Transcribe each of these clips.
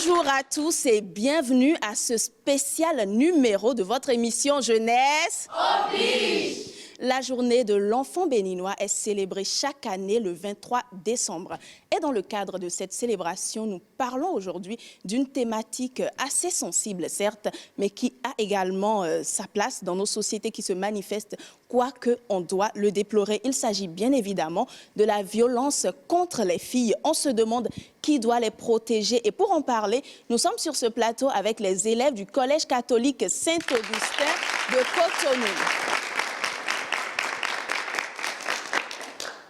Bonjour à tous et bienvenue à ce spécial numéro de votre émission Jeunesse Oblige. La journée de l'enfant béninois est célébrée chaque année le 23 décembre. Et dans le cadre de cette célébration, nous parlons aujourd'hui d'une thématique assez sensible, certes, mais qui a également sa place dans nos sociétés qui se manifestent, quoique on doit le déplorer. Il s'agit bien évidemment de la violence contre les filles. On se demande qui doit les protéger. Et pour en parler, nous sommes sur ce plateau avec les élèves du Collège catholique Saint-Augustin de Cotonou.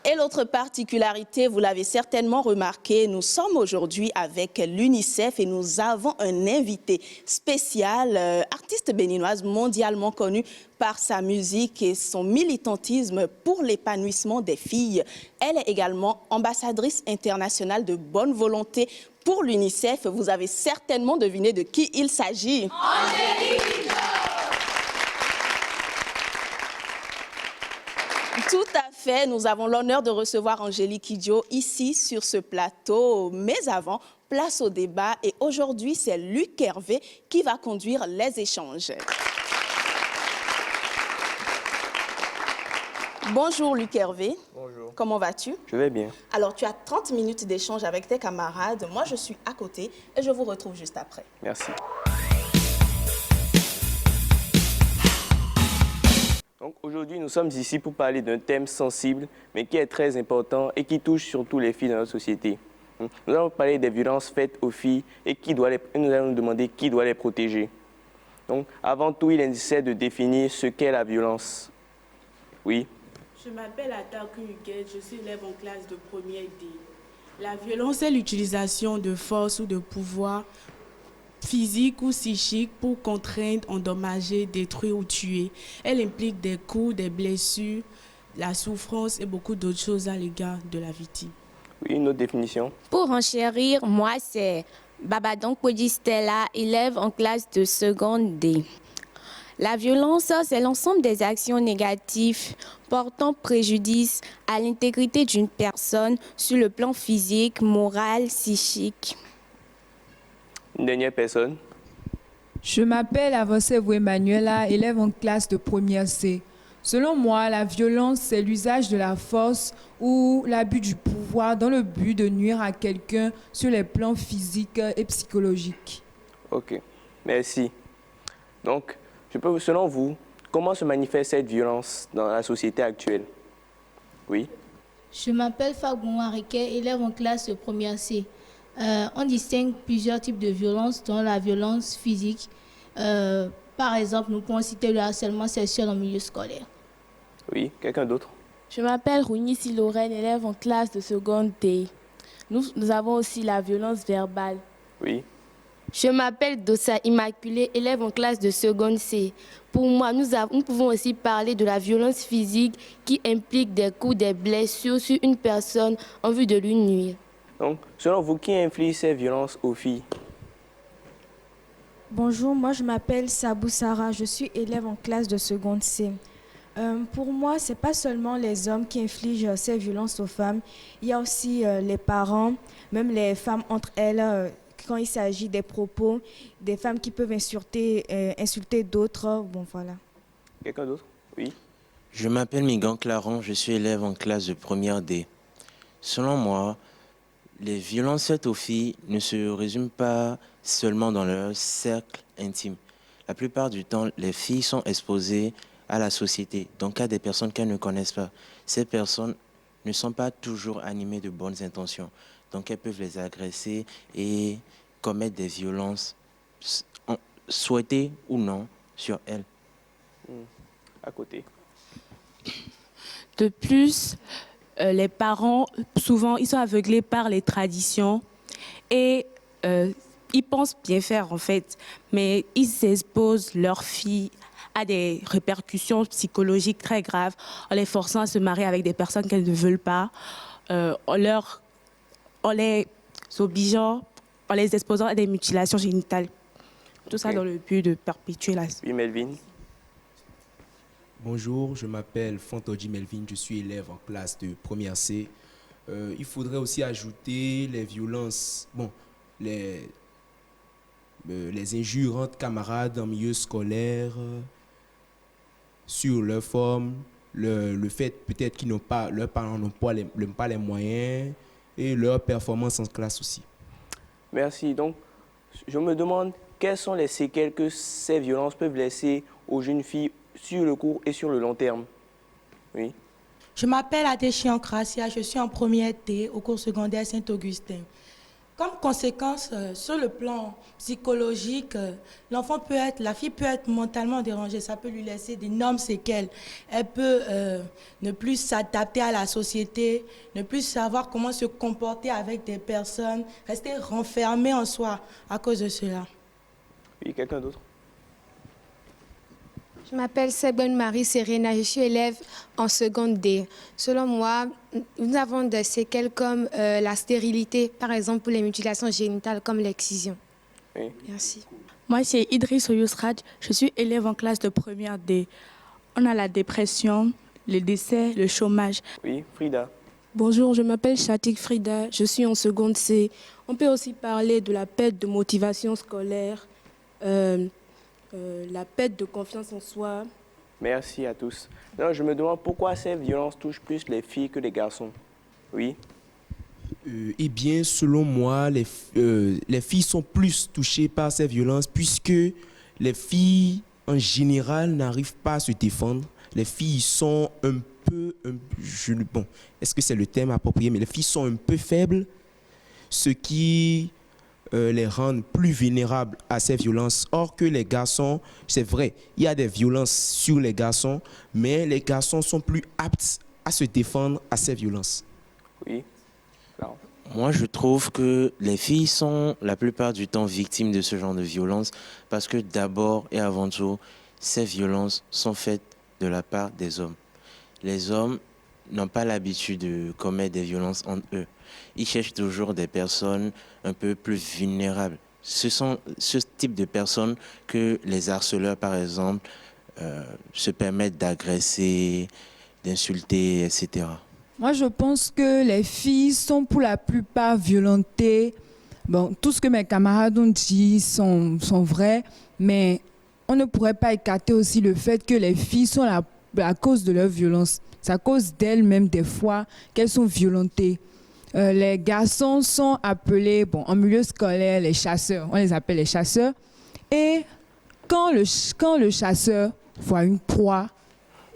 Et l'autre particularité, vous l'avez certainement remarqué, nous sommes aujourd'hui avec l'UNICEF et nous avons un invité spécial, artiste béninoise mondialement connue par sa musique et son militantisme pour l'épanouissement des filles. Elle est également ambassadrice internationale de bonne volonté pour l'UNICEF. Vous avez certainement deviné de qui il s'agit. Tout à fait, nous avons l'honneur de recevoir Angélique Kidjo ici sur ce plateau. Mais avant, place au débat et aujourd'hui, c'est Luc Hervé qui va conduire les échanges. Bonjour Luc Hervé. Bonjour. Comment vas-tu? Je vais bien. Alors, tu as 30 minutes d'échange avec tes camarades. Moi, je suis à côté et je vous retrouve juste après. Merci. Donc aujourd'hui, nous sommes ici pour parler d'un thème sensible, mais qui est très important et qui touche surtout les filles dans notre société. Nous allons parler des violences faites aux filles et nous allons nous demander qui doit les protéger. Donc, avant tout, il est nécessaire de définir ce qu'est la violence. Oui. Je m'appelle Ataku Huguette, je suis élève en classe de première D. La violence est l'utilisation de force ou de pouvoir physique ou psychique pour contraindre, endommager, détruire ou tuer. Elle implique des coups, des blessures, la souffrance et beaucoup d'autres choses à l'égard de la victime. Oui, une autre définition. Pour enchérir, moi c'est Babadon Podistella, élève en classe de seconde D. La violence, c'est l'ensemble des actions négatives portant préjudice à l'intégrité d'une personne sur le plan physique, moral, psychique. Une dernière personne. Je m'appelle Avancevou Emmanuela, élève en classe de première C. Selon moi, la violence, c'est l'usage de la force ou l'abus du pouvoir dans le but de nuire à quelqu'un sur les plans physiques et psychologiques. Ok, merci. Donc, selon vous, comment se manifeste cette violence dans la société actuelle? Oui. Je m'appelle Fabou Riquet, élève en classe de première C. On distingue plusieurs types de violences, dont la violence physique. Par exemple, nous pouvons citer le harcèlement sexuel en milieu scolaire. Oui, quelqu'un d'autre? Je m'appelle Rounici Lorraine, élève en classe de seconde D. Nous avons aussi la violence verbale. Oui. Je m'appelle Dossa Immaculée, élève en classe de seconde C. Pour moi, nous pouvons aussi parler de la violence physique qui implique des coups, des blessures sur une personne en vue de lui nuire. Donc, selon vous, qui inflige ces violences aux filles? Bonjour, moi je m'appelle Sabou Sarah, je suis élève en classe de seconde C. Pour moi, ce n'est pas seulement les hommes qui infligent ces violences aux femmes, il y a aussi les parents, même les femmes entre elles, quand il s'agit des propos, des femmes qui peuvent insulter d'autres. Bon, voilà. Quelqu'un d'autre? Oui. Je m'appelle Migan Claron, je suis élève en classe de première D. Selon moi, les violences faites aux filles ne se résument pas seulement dans leur cercle intime. La plupart du temps, les filles sont exposées à la société, donc à des personnes qu'elles ne connaissent pas. Ces personnes ne sont pas toujours animées de bonnes intentions, donc elles peuvent les agresser et commettre des violences, souhaitées ou non, sur elles. À côté. De plus, les parents, souvent, ils sont aveuglés par les traditions et ils pensent bien faire, en fait, mais ils exposent leurs filles à des répercussions psychologiques très graves en les forçant à se marier avec des personnes qu'elles ne veulent pas, en les obligeant, en les exposant à des mutilations génitales. Tout ça dans le but de perpétuer la... Oui, Melvin. Bonjour, je m'appelle Fontoji Melvin, je suis élève en classe de première C. Il faudrait aussi ajouter les violences, les injures entre camarades en milieu scolaire, sur leur forme, le fait peut-être qu'ils n'ont pas, leurs parents n'ont pas les moyens et leur performance en classe aussi. Merci. Donc, je me demande quelles sont les séquelles que ces violences peuvent laisser aux jeunes filles sur le court et sur le long terme. Oui. Je m'appelle Adéchian Gracia, je suis en première D au cours secondaire Saint-Augustin. Comme conséquence, sur le plan psychologique, la fille peut être mentalement dérangée, ça peut lui laisser d'énormes séquelles. Elle peut ne plus s'adapter à la société, ne plus savoir comment se comporter avec des personnes, rester renfermée en soi à cause de cela. Oui, quelqu'un d'autre? Je m'appelle Sebonne Marie Serena, je suis élève en seconde D. Selon moi, nous avons des séquelles comme la stérilité, par exemple pour les mutilations génitales comme l'excision. Oui. Merci. Moi, c'est Idriss Oyusrad, je suis élève en classe de première D. On a la dépression, le décès, le chômage. Oui, Frida. Bonjour, je m'appelle Chatik Frida, je suis en seconde C. On peut aussi parler de la perte de motivation scolaire, la perte de confiance en soi. Merci à tous. Non, je me demande pourquoi ces violences touchent plus les filles que les garçons. Oui. Eh bien, selon moi, les filles sont plus touchées par ces violences puisque les filles, en général, n'arrivent pas à se défendre. Les filles sont un peu, bon, est-ce que c'est le terme approprié, mais les filles sont un peu faibles, ce qui les rendent plus vulnérables à ces violences. Or que les garçons, c'est vrai, il y a des violences sur les garçons, mais les garçons sont plus aptes à se défendre à ces violences. Oui. Moi, je trouve que les filles sont la plupart du temps victimes de ce genre de violence parce que d'abord et avant tout, ces violences sont faites de la part des hommes. Les hommes n'ont pas l'habitude de commettre des violences entre eux. Ils cherchent toujours des personnes un peu plus vulnérables. Ce sont ce type de personnes que les harceleurs, par exemple, se permettent d'agresser, d'insulter, etc. Moi, je pense que les filles sont pour la plupart violentées. Bon, tout ce que mes camarades ont dit sont vrais, mais on ne pourrait pas écarter aussi le fait que les filles sont la cause de leur violence. C'est à cause d'elles-mêmes, des fois, qu'elles sont violentées. Les garçons sont appelés, bon, en milieu scolaire, les chasseurs. On les appelle les chasseurs. Et quand le chasseur voit une proie,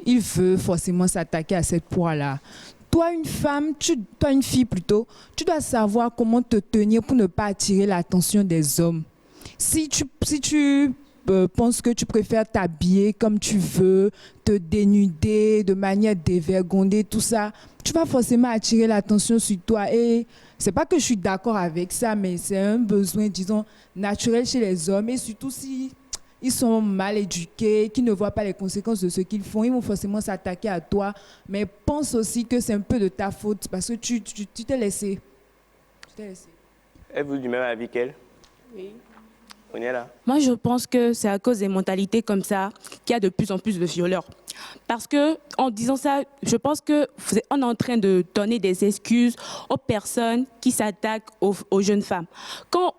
il veut forcément s'attaquer à cette proie-là. Toi, une fille plutôt, tu dois savoir comment te tenir pour ne pas attirer l'attention des hommes. Si tu penses que tu préfères t'habiller comme tu veux, te dénuder de manière dévergondée, tout ça, tu vas forcément attirer l'attention sur toi. Et c'est pas que je suis d'accord avec ça, mais c'est un besoin, disons, naturel chez les hommes. Et surtout si ils sont mal éduqués, qui ne voient pas les conséquences de ce qu'ils font, ils vont forcément s'attaquer à toi. Mais pense aussi que c'est un peu de ta faute parce que tu t'es laissé. Êtes-vous du même avis qu'elle? Oui. On est là. Moi, je pense que c'est à cause des mentalités comme ça qu'il y a de plus en plus de violeurs. Parce que, en disant ça, je pense qu'on est en train de donner des excuses aux personnes qui s'attaquent aux jeunes femmes. Quand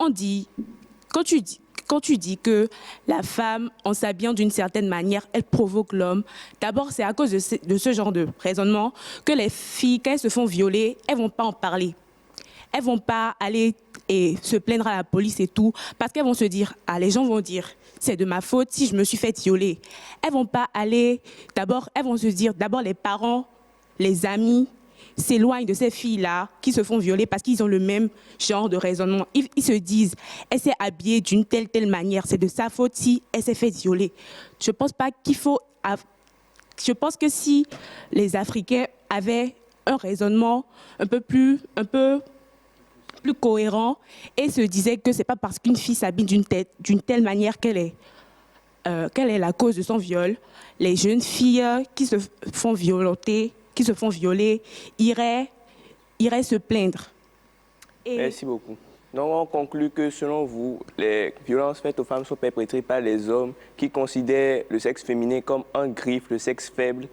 tu dis que la femme, en s'habillant d'une certaine manière, elle provoque l'homme, d'abord, c'est à cause de ce genre de raisonnement que les filles, quand elles se font violer, elles ne vont pas en parler. Elles ne vont pas aller et se plaindre à la police et tout, parce qu'elles vont se dire, les gens vont dire, c'est de ma faute si je me suis fait violer. Elles ne vont pas aller, elles vont se dire, d'abord les parents, les amis, s'éloignent de ces filles-là qui se font violer parce qu'ils ont le même genre de raisonnement. Ils se disent, elle s'est habillée d'une telle manière, c'est de sa faute si elle s'est fait violer. Je pense que si les Africains avaient un raisonnement un peu plus cohérent et se disaient que c'est pas parce qu'une fille s'habille d'une telle manière qu'elle est la cause de son viol, les jeunes filles qui se font violenter, qui se font violer, iraient se plaindre. Merci beaucoup. Donc, on conclut que, selon vous, les violences faites aux femmes sont perpétrées par les hommes qui considèrent le sexe féminin comme un griffe, le sexe faible,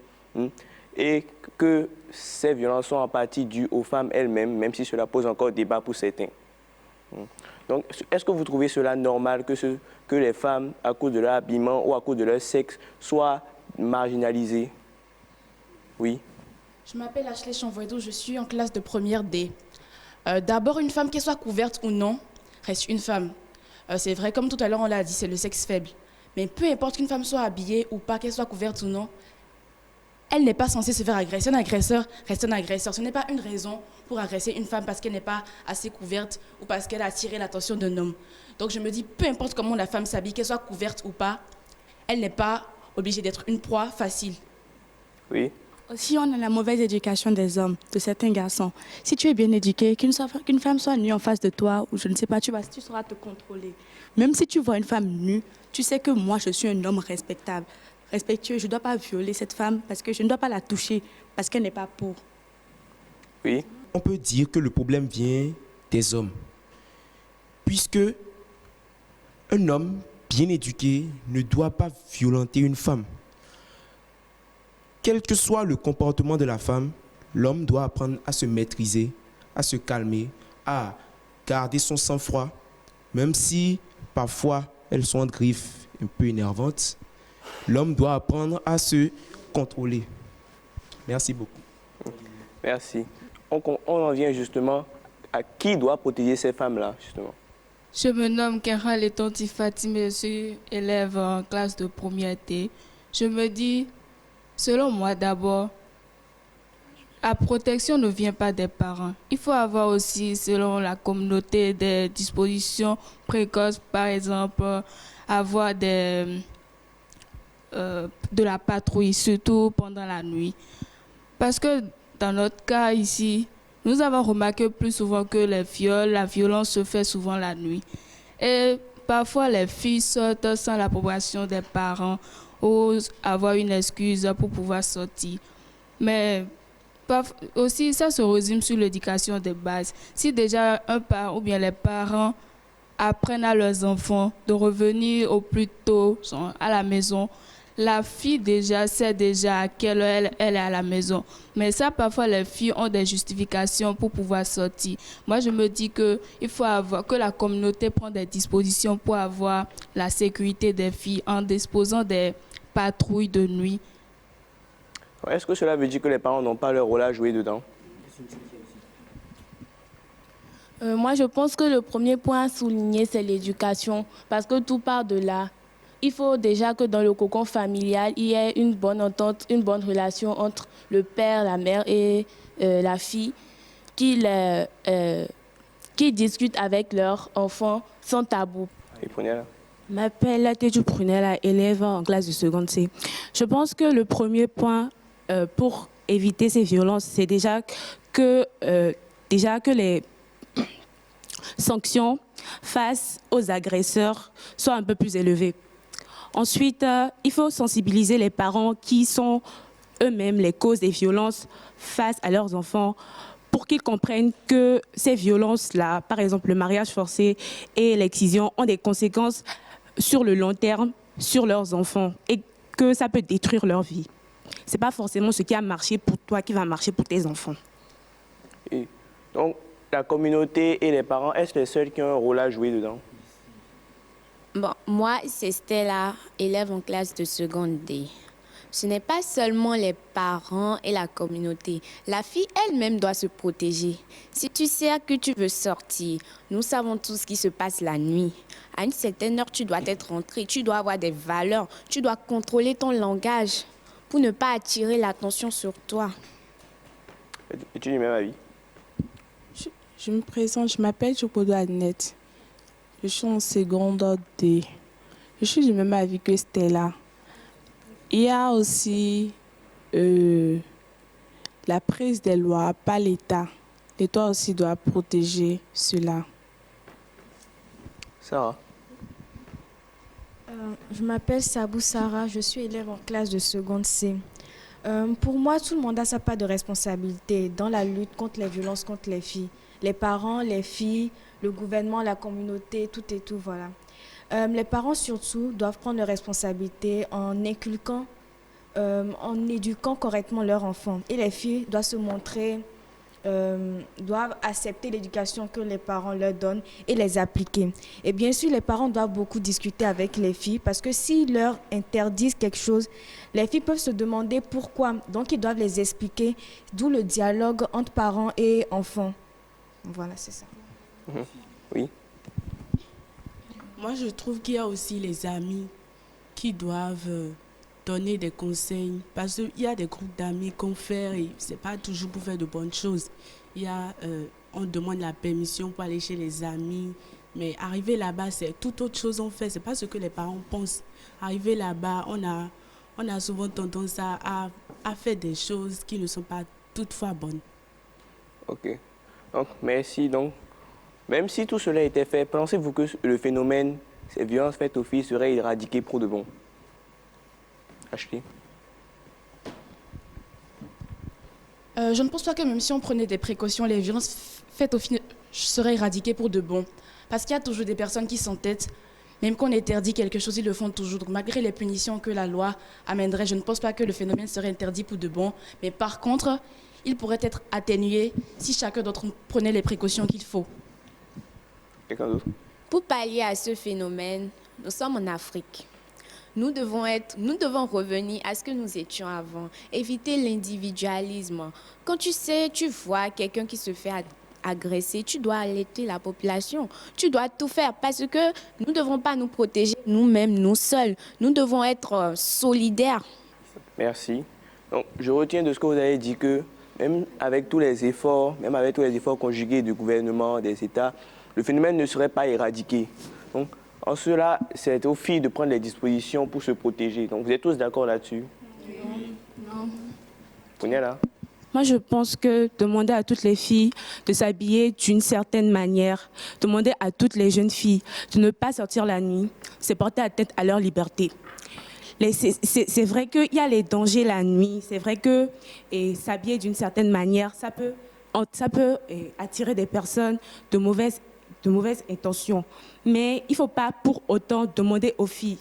et que ces violences sont en partie dues aux femmes elles-mêmes, même si cela pose encore débat pour certains. Donc, est-ce que vous trouvez cela normal que les femmes, à cause de leur habillement ou à cause de leur sexe, soient marginalisées? Oui. Je m'appelle Ashley Chanvoideau, je suis en classe de première D. D'abord, une femme, qu'elle soit couverte ou non, reste une femme. C'est vrai, comme tout à l'heure on l'a dit, c'est le sexe faible. Mais peu importe qu'une femme soit habillée ou pas, qu'elle soit couverte ou non, elle n'est pas censée se faire agresser. Un agresseur reste un agresseur. Ce n'est pas une raison pour agresser une femme parce qu'elle n'est pas assez couverte ou parce qu'elle a attiré l'attention d'un homme. Donc je me dis, peu importe comment la femme s'habille, qu'elle soit couverte ou pas, elle n'est pas obligée d'être une proie facile. Oui. Aussi, on a la mauvaise éducation des hommes, de certains garçons. Si tu es bien éduqué, qu'une femme soit nue en face de toi, ou je ne sais pas, tu sauras te contrôler. Même si tu vois une femme nue, tu sais que moi, je suis un homme respectable, respectueux. Je ne dois pas violer cette femme parce que je ne dois pas la toucher, parce qu'elle n'est pas pour. Oui. On peut dire que le problème vient des hommes. Puisque un homme bien éduqué ne doit pas violenter une femme. Quel que soit le comportement de la femme, l'homme doit apprendre à se maîtriser, à se calmer, à garder son sang-froid, même si parfois elles sont en griffes un peu énervantes. L'homme doit apprendre à se contrôler. Merci beaucoup. Merci. On en vient justement à qui doit protéger ces femmes-là, justement. Je me nomme Kera Letonti Fatime, je suis élève en classe de première T. Je me dis, selon moi d'abord, la protection ne vient pas des parents. Il faut avoir aussi, selon la communauté, des dispositions précoces, par exemple, avoir de la patrouille, surtout pendant la nuit. Parce que dans notre cas ici, nous avons remarqué plus souvent que les viols, la violence se fait souvent la nuit. Et parfois, les filles sortent sans l'approbation des parents ou avoir une excuse pour pouvoir sortir. Mais aussi, ça se résume sur l'éducation de base. Si déjà un parent ou bien les parents apprennent à leurs enfants de revenir au plus tôt à la maison, la fille déjà sait déjà à quelle heure elle est à la maison. Mais ça, parfois, les filles ont des justifications pour pouvoir sortir. Moi, je me dis qu'il faut que la communauté prenne des dispositions pour avoir la sécurité des filles en disposant des patrouilles de nuit. Est-ce que cela veut dire que les parents n'ont pas leur rôle à jouer dedans? Moi, je pense que le premier point à souligner, c'est l'éducation, parce que tout part de là. Il faut déjà que dans le cocon familial, il y ait une bonne entente, une bonne relation entre le père, la mère et la fille qui discutent avec leurs enfants sans tabou. Et Prunella. Je m'appelle Teju Prunella, élève en classe de seconde C. Je pense que le premier point pour éviter ces violences, c'est déjà que les sanctions face aux agresseurs soient un peu plus élevées. Ensuite, il faut sensibiliser les parents qui sont eux-mêmes les causes des violences face à leurs enfants pour qu'ils comprennent que ces violences-là, par exemple le mariage forcé et l'excision, ont des conséquences sur le long terme sur leurs enfants et que ça peut détruire leur vie. Ce n'est pas forcément ce qui a marché pour toi qui va marcher pour tes enfants. Et donc, la communauté et les parents, est-ce les seuls qui ont un rôle à jouer dedans? Bon, moi, c'est Stella, élève en classe de seconde D. Ce n'est pas seulement les parents et la communauté. La fille elle-même doit se protéger. Si tu sais que tu veux sortir, nous savons tout ce qui se passe la nuit. À une certaine heure, tu dois être rentré, tu dois avoir des valeurs, tu dois contrôler ton langage pour ne pas attirer l'attention sur toi. Es-tu du même avis? Je me présente, je m'appelle Chopodo Annette. Je suis en seconde D. Je suis du même avis que Stella. Il y a aussi la prise des lois, pas l'État. L'État aussi doit protéger cela. Sarah? Je m'appelle Sabou Sarah, je suis élève en classe de seconde C. Pour moi, tout le monde a sa part de responsabilité dans la lutte contre les violences contre les filles. Les parents, les filles, le gouvernement, la communauté, tout et tout, voilà. Les parents surtout doivent prendre leurs responsabilités en inculquant, en éduquant correctement leurs enfants. Et les filles doivent se montrer doivent accepter l'éducation que les parents leur donnent et les appliquer. Et bien sûr, les parents doivent beaucoup discuter avec les filles parce que s'ils leur interdisent quelque chose, les filles peuvent se demander pourquoi. Donc, ils doivent les expliquer, d'où le dialogue entre parents et enfants. Voilà, c'est ça. Oui. Moi, je trouve qu'il y a aussi les amis qui doivent donner des conseils. Parce qu'il y a des groupes d'amis qu'on fait et ce n'est pas toujours pour faire de bonnes choses. On demande la permission pour aller chez les amis. Mais arriver là-bas, c'est toute autre chose on fait. Ce n'est pas ce que les parents pensent. Arriver là-bas, on a souvent tendance à faire des choses qui ne sont pas toutefois bonnes. Ok. Donc, merci. Donc, même si tout cela était fait, pensez-vous que le phénomène, ces violences faites aux filles, serait éradiqué pour de bon? Ashley? Je ne pense pas que même si on prenait des précautions, les violences faites aux filles seraient éradiquées pour de bon. Parce qu'il y a toujours des personnes qui s'entêtent. Même qu'on interdit quelque chose, ils le font toujours. Donc malgré les punitions que la loi amènerait, je ne pense pas que le phénomène serait interdit pour de bon. Mais par contre, il pourrait être atténué si chacun d'entre nous prenait les précautions qu'il faut. Quelqu'un d'autre? Pour pallier à ce phénomène, nous sommes en Afrique. Nous devons revenir à ce que nous étions avant, éviter l'individualisme. Quand tu vois quelqu'un qui se fait agresser, tu dois alerter la population. Tu dois tout faire parce que nous ne devons pas nous protéger nous-mêmes, nous seuls. Nous devons être solidaires. Merci. Donc, je retiens de ce que vous avez dit que même avec tous les efforts conjugués du gouvernement, des États, le phénomène ne serait pas éradiqué. Donc, en cela, c'est aux filles de prendre les dispositions pour se protéger. Donc, vous êtes tous d'accord là-dessus? Non. Là. Moi, je pense que demander à toutes les filles de s'habiller d'une certaine manière, demander à toutes les jeunes filles de ne pas sortir la nuit, c'est porter atteinte à leur liberté. C'est vrai qu'il y a les dangers la nuit, c'est vrai que s'habiller d'une certaine manière, ça peut attirer des personnes de mauvaises intentions. Mais il ne faut pas pour autant demander aux filles,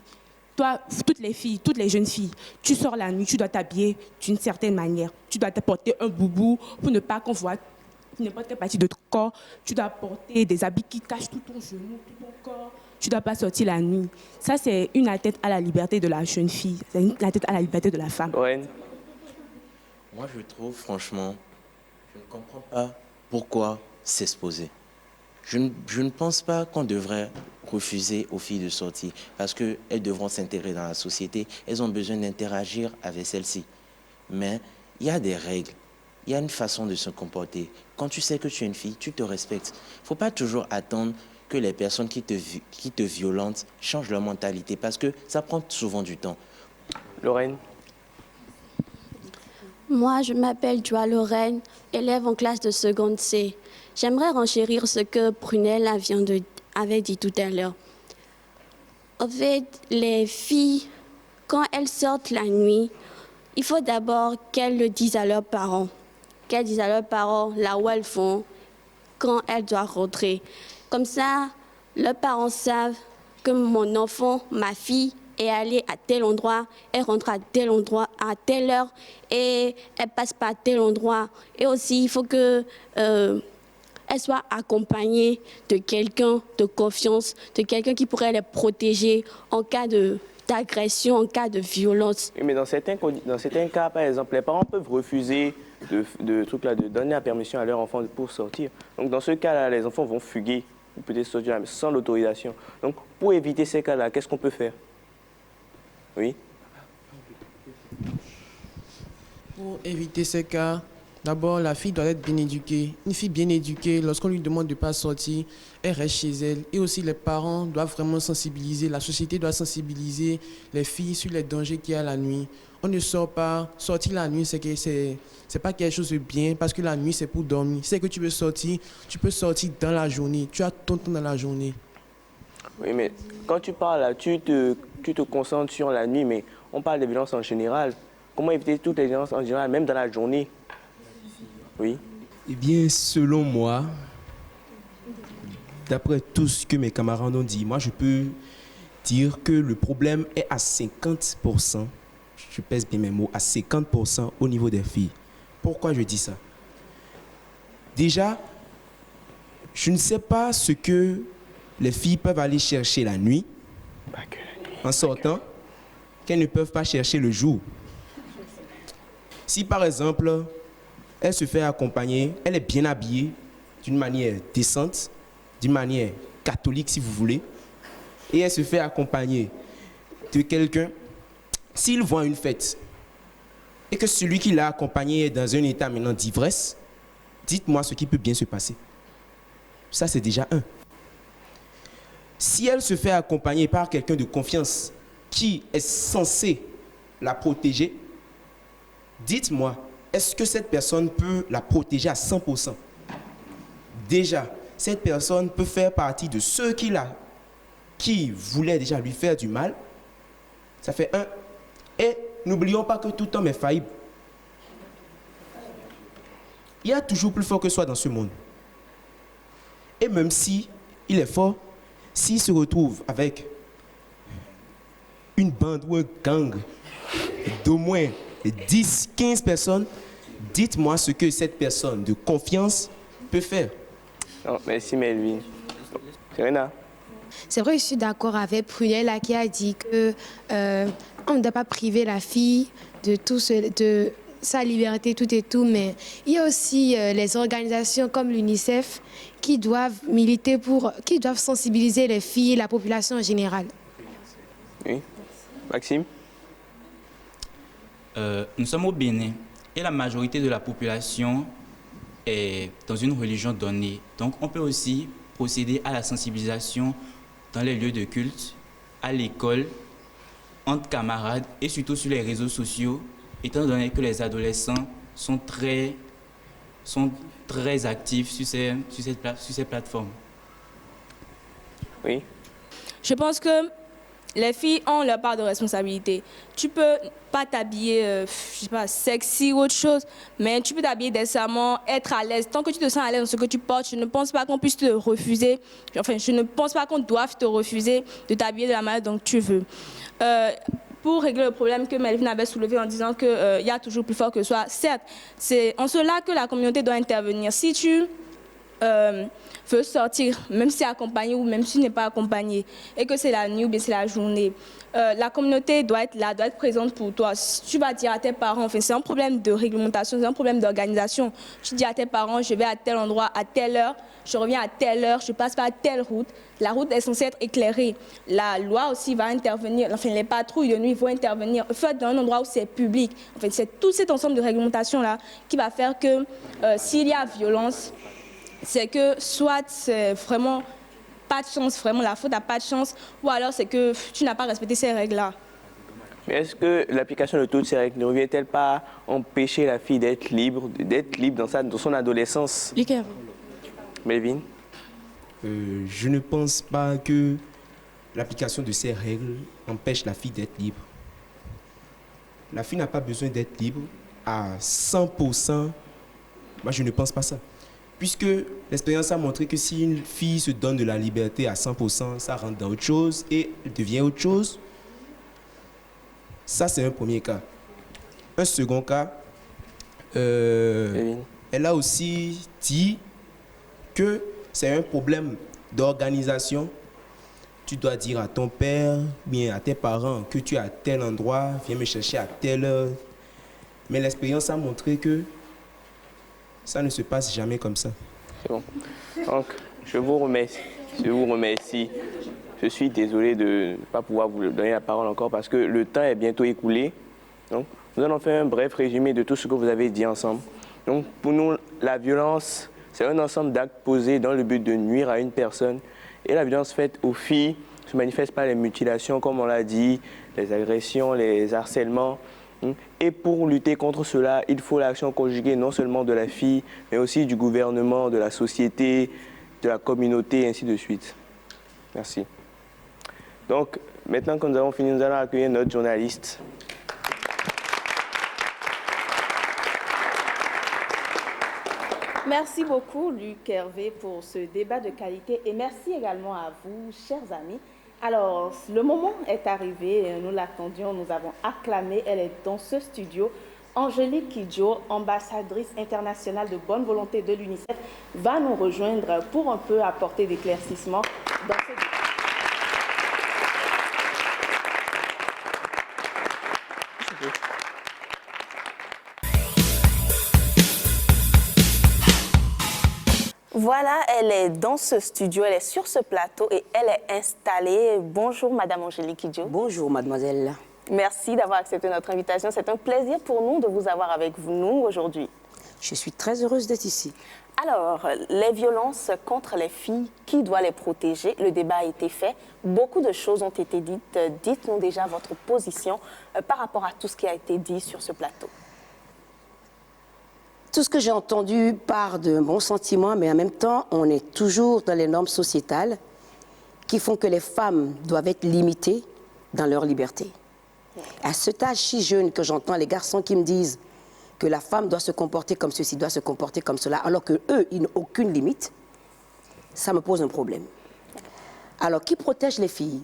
toi, toutes les filles, toutes les jeunes filles, tu sors la nuit, tu dois t'habiller d'une certaine manière. Tu dois te porter un boubou pour ne pas qu'on voit n'importe quelle partie de ton corps. Tu dois porter des habits qui cachent tout ton genou, tout ton corps. Tu ne dois pas sortir la nuit. Ça, c'est une atteinte à la liberté de la jeune fille. C'est une atteinte à la liberté de la femme. Ouais. Moi, je trouve, franchement, je ne comprends pas pourquoi s'exposer. Je ne pense pas qu'on devrait refuser aux filles de sortir parce qu'elles devront s'intégrer dans la société. Elles ont besoin d'interagir avec celle-ci. Mais il y a des règles. Il y a une façon de se comporter. Quand tu sais que tu es une fille, tu te respectes. Il ne faut pas toujours attendre que les personnes qui te violentent changent leur mentalité parce que ça prend souvent du temps. Lorraine? Moi, je m'appelle Joa Lorraine, élève en classe de seconde C. J'aimerais renchérir ce que Prunelle avait dit tout à l'heure. En fait, les filles, quand elles sortent la nuit, il faut d'abord qu'elles le disent à leurs parents. Qu'elles disent à leurs parents là où elles vont, quand elles doivent rentrer. Comme ça, leurs parents savent que mon enfant, ma fille, est allée à tel endroit, elle rentre à tel endroit, à telle heure, et elle passe par tel endroit. Et aussi, il faut que elle soit accompagnée de quelqu'un de confiance, de quelqu'un qui pourrait les protéger en cas d'agression, en cas de violence. Oui, mais dans certains cas, par exemple, les parents peuvent refuser de donner la permission à leur enfant pour sortir. Donc dans ce cas-là, les enfants vont fuguer, ou peut-être sortir sans l'autorisation. Donc pour éviter ces cas-là, qu'est-ce qu'on peut faire? Oui? Pour éviter ces cas, d'abord, la fille doit être bien éduquée. Une fille bien éduquée, lorsqu'on lui demande de ne pas sortir, elle reste chez elle. Et aussi, les parents doivent vraiment sensibiliser, la société doit sensibiliser les filles sur les dangers qu'il y a la nuit. On ne sort pas. Sortir la nuit, c'est pas quelque chose de bien, parce que la nuit, c'est pour dormir. Si c'est que tu veux sortir, tu peux sortir dans la journée. Tu as ton temps dans la journée. Oui, mais quand tu parles là, tu te concentres sur la nuit, mais on parle des violences en général. Comment éviter toutes les violences en général, même dans la journée? Oui. Eh bien, selon moi, d'après tout ce que mes camarades ont dit, moi, je peux dire que le problème est à 50%, je pèse bien mes mots, à 50% au niveau des filles. Pourquoi je dis ça? Déjà, je ne sais pas ce que les filles peuvent aller chercher la nuit en sortant qu'elles ne peuvent pas chercher le jour. Si par exemple, elle se fait accompagner, elle est bien habillée d'une manière décente, d'une manière catholique si vous voulez, et elle se fait accompagner de quelqu'un, s'il voit une fête et que celui qui l'a accompagné est dans un état maintenant d'ivresse, dites-moi ce qui peut bien se passer. Ça, c'est déjà un. Si elle se fait accompagner par quelqu'un de confiance qui est censé la protéger, dites-moi, est-ce que cette personne peut la protéger à 100%? Déjà, cette personne peut faire partie de ceux qui voulaient déjà lui faire du mal. Ça fait un. Et n'oublions pas que tout homme est faillible. Il y a toujours plus fort que soi dans ce monde. Et même si il est fort, s'il se retrouve avec une bande ou un gang d'au moins 10, 15 personnes, dites-moi ce que cette personne de confiance peut faire. Non, merci Melvin. Serena. C'est vrai, je suis d'accord avec Prunelle qui a dit que on ne doit pas priver la fille de de sa liberté, tout et tout, mais il y a aussi les organisations comme l'UNICEF qui doivent militer qui doivent sensibiliser les filles et la population en général. Oui. Maxime. Nous sommes au Bénin et la majorité de la population est dans une religion donnée. Donc on peut aussi procéder à la sensibilisation dans les lieux de culte, à l'école, entre camarades et surtout sur les réseaux sociaux, étant donné que les adolescents sont très actifs sur ces plateformes. Oui. Je pense que les filles ont leur part de responsabilité. Tu peux pas t'habiller, je sais pas, sexy ou autre chose, mais tu peux t'habiller décemment, être à l'aise. Tant que tu te sens à l'aise dans ce que tu portes, je ne pense pas qu'on puisse te refuser. Enfin, je ne pense pas qu'on doive te refuser de t'habiller de la manière dont tu veux. Pour régler le problème que Melvin avait soulevé en disant qu'il y a toujours plus fort que soi, certes, c'est en cela que la communauté doit intervenir. Si tu veux sortir, même si c'est accompagné ou même si tu n'es pas accompagné, et que c'est la nuit ou bien c'est la journée, la communauté doit être là, doit être présente pour toi. Si tu vas dire à tes parents, enfin, c'est un problème de réglementation, c'est un problème d'organisation. Tu dis à tes parents, je vais à tel endroit à telle heure, je reviens à telle heure, je passe par telle route. La route est censée être éclairée. La loi aussi va intervenir, enfin les patrouilles de nuit vont intervenir, faites dans un endroit où c'est public. En fait, c'est tout cet ensemble de réglementations-là qui va faire que s'il y a violence, c'est que soit c'est vraiment pas de chance, vraiment la faute n'a pas de chance, ou alors c'est que tu n'as pas respecté ces règles-là. Mais est-ce que l'application de toutes ces règles ne revient-elle pas empêcher la fille d'être libre dans son adolescence? Melvin. Je ne pense pas que l'application de ces règles empêche la fille d'être libre. La fille n'a pas besoin d'être libre à 100%. Moi, je ne pense pas ça. Puisque l'expérience a montré que si une fille se donne de la liberté à 100%, ça rentre dans autre chose et elle devient autre chose. Ça, c'est un premier cas. Un second cas, elle a aussi dit que c'est un problème d'organisation. Tu dois dire à ton père, bien à tes parents, que tu es à tel endroit, viens me chercher à telle heure. Mais l'expérience a montré que ça ne se passe jamais comme ça. C'est bon. Donc, je vous remercie. Je suis désolé de ne pas pouvoir vous donner la parole encore parce que le temps est bientôt écoulé. Donc, nous allons faire un bref résumé de tout ce que vous avez dit ensemble. Donc, pour nous, la violence, c'est un ensemble d'actes posés dans le but de nuire à une personne. Et la violence faite aux filles se manifeste par les mutilations, comme on l'a dit, les agressions, les harcèlements. Et pour lutter contre cela, il faut l'action conjuguée non seulement de la fille, mais aussi du gouvernement, de la société, de la communauté, et ainsi de suite. Merci. Donc, maintenant que nous avons fini, nous allons accueillir notre journaliste. Merci beaucoup, Luc Hervé, pour ce débat de qualité et merci également à vous, chers amis. Alors, le moment est arrivé, nous l'attendions, nous avons acclamé, elle est dans ce studio Angélique Kidjo, ambassadrice internationale de bonne volonté de l'UNICEF, va nous rejoindre pour un peu apporter d'éclaircissements dans ce débat. Voilà, elle est dans ce studio, elle est sur ce plateau et elle est installée. Bonjour Madame Angélique Kidjo. Bonjour Mademoiselle. Merci d'avoir accepté notre invitation. C'est un plaisir pour nous de vous avoir avec nous aujourd'hui. Je suis très heureuse d'être ici. Alors, les violences contre les filles, qui doit les protéger? Le débat a été fait. Beaucoup de choses ont été dites. Dites-nous déjà votre position par rapport à tout ce qui a été dit sur ce plateau. Tout ce que j'ai entendu part d'un bon sentiment, mais en même temps, on est toujours dans les normes sociétales qui font que les femmes doivent être limitées dans leur liberté. À cet âge si jeune que j'entends les garçons qui me disent que la femme doit se comporter comme ceci, doit se comporter comme cela, alors qu'eux, ils n'ont aucune limite, ça me pose un problème. Alors, qui protège les filles?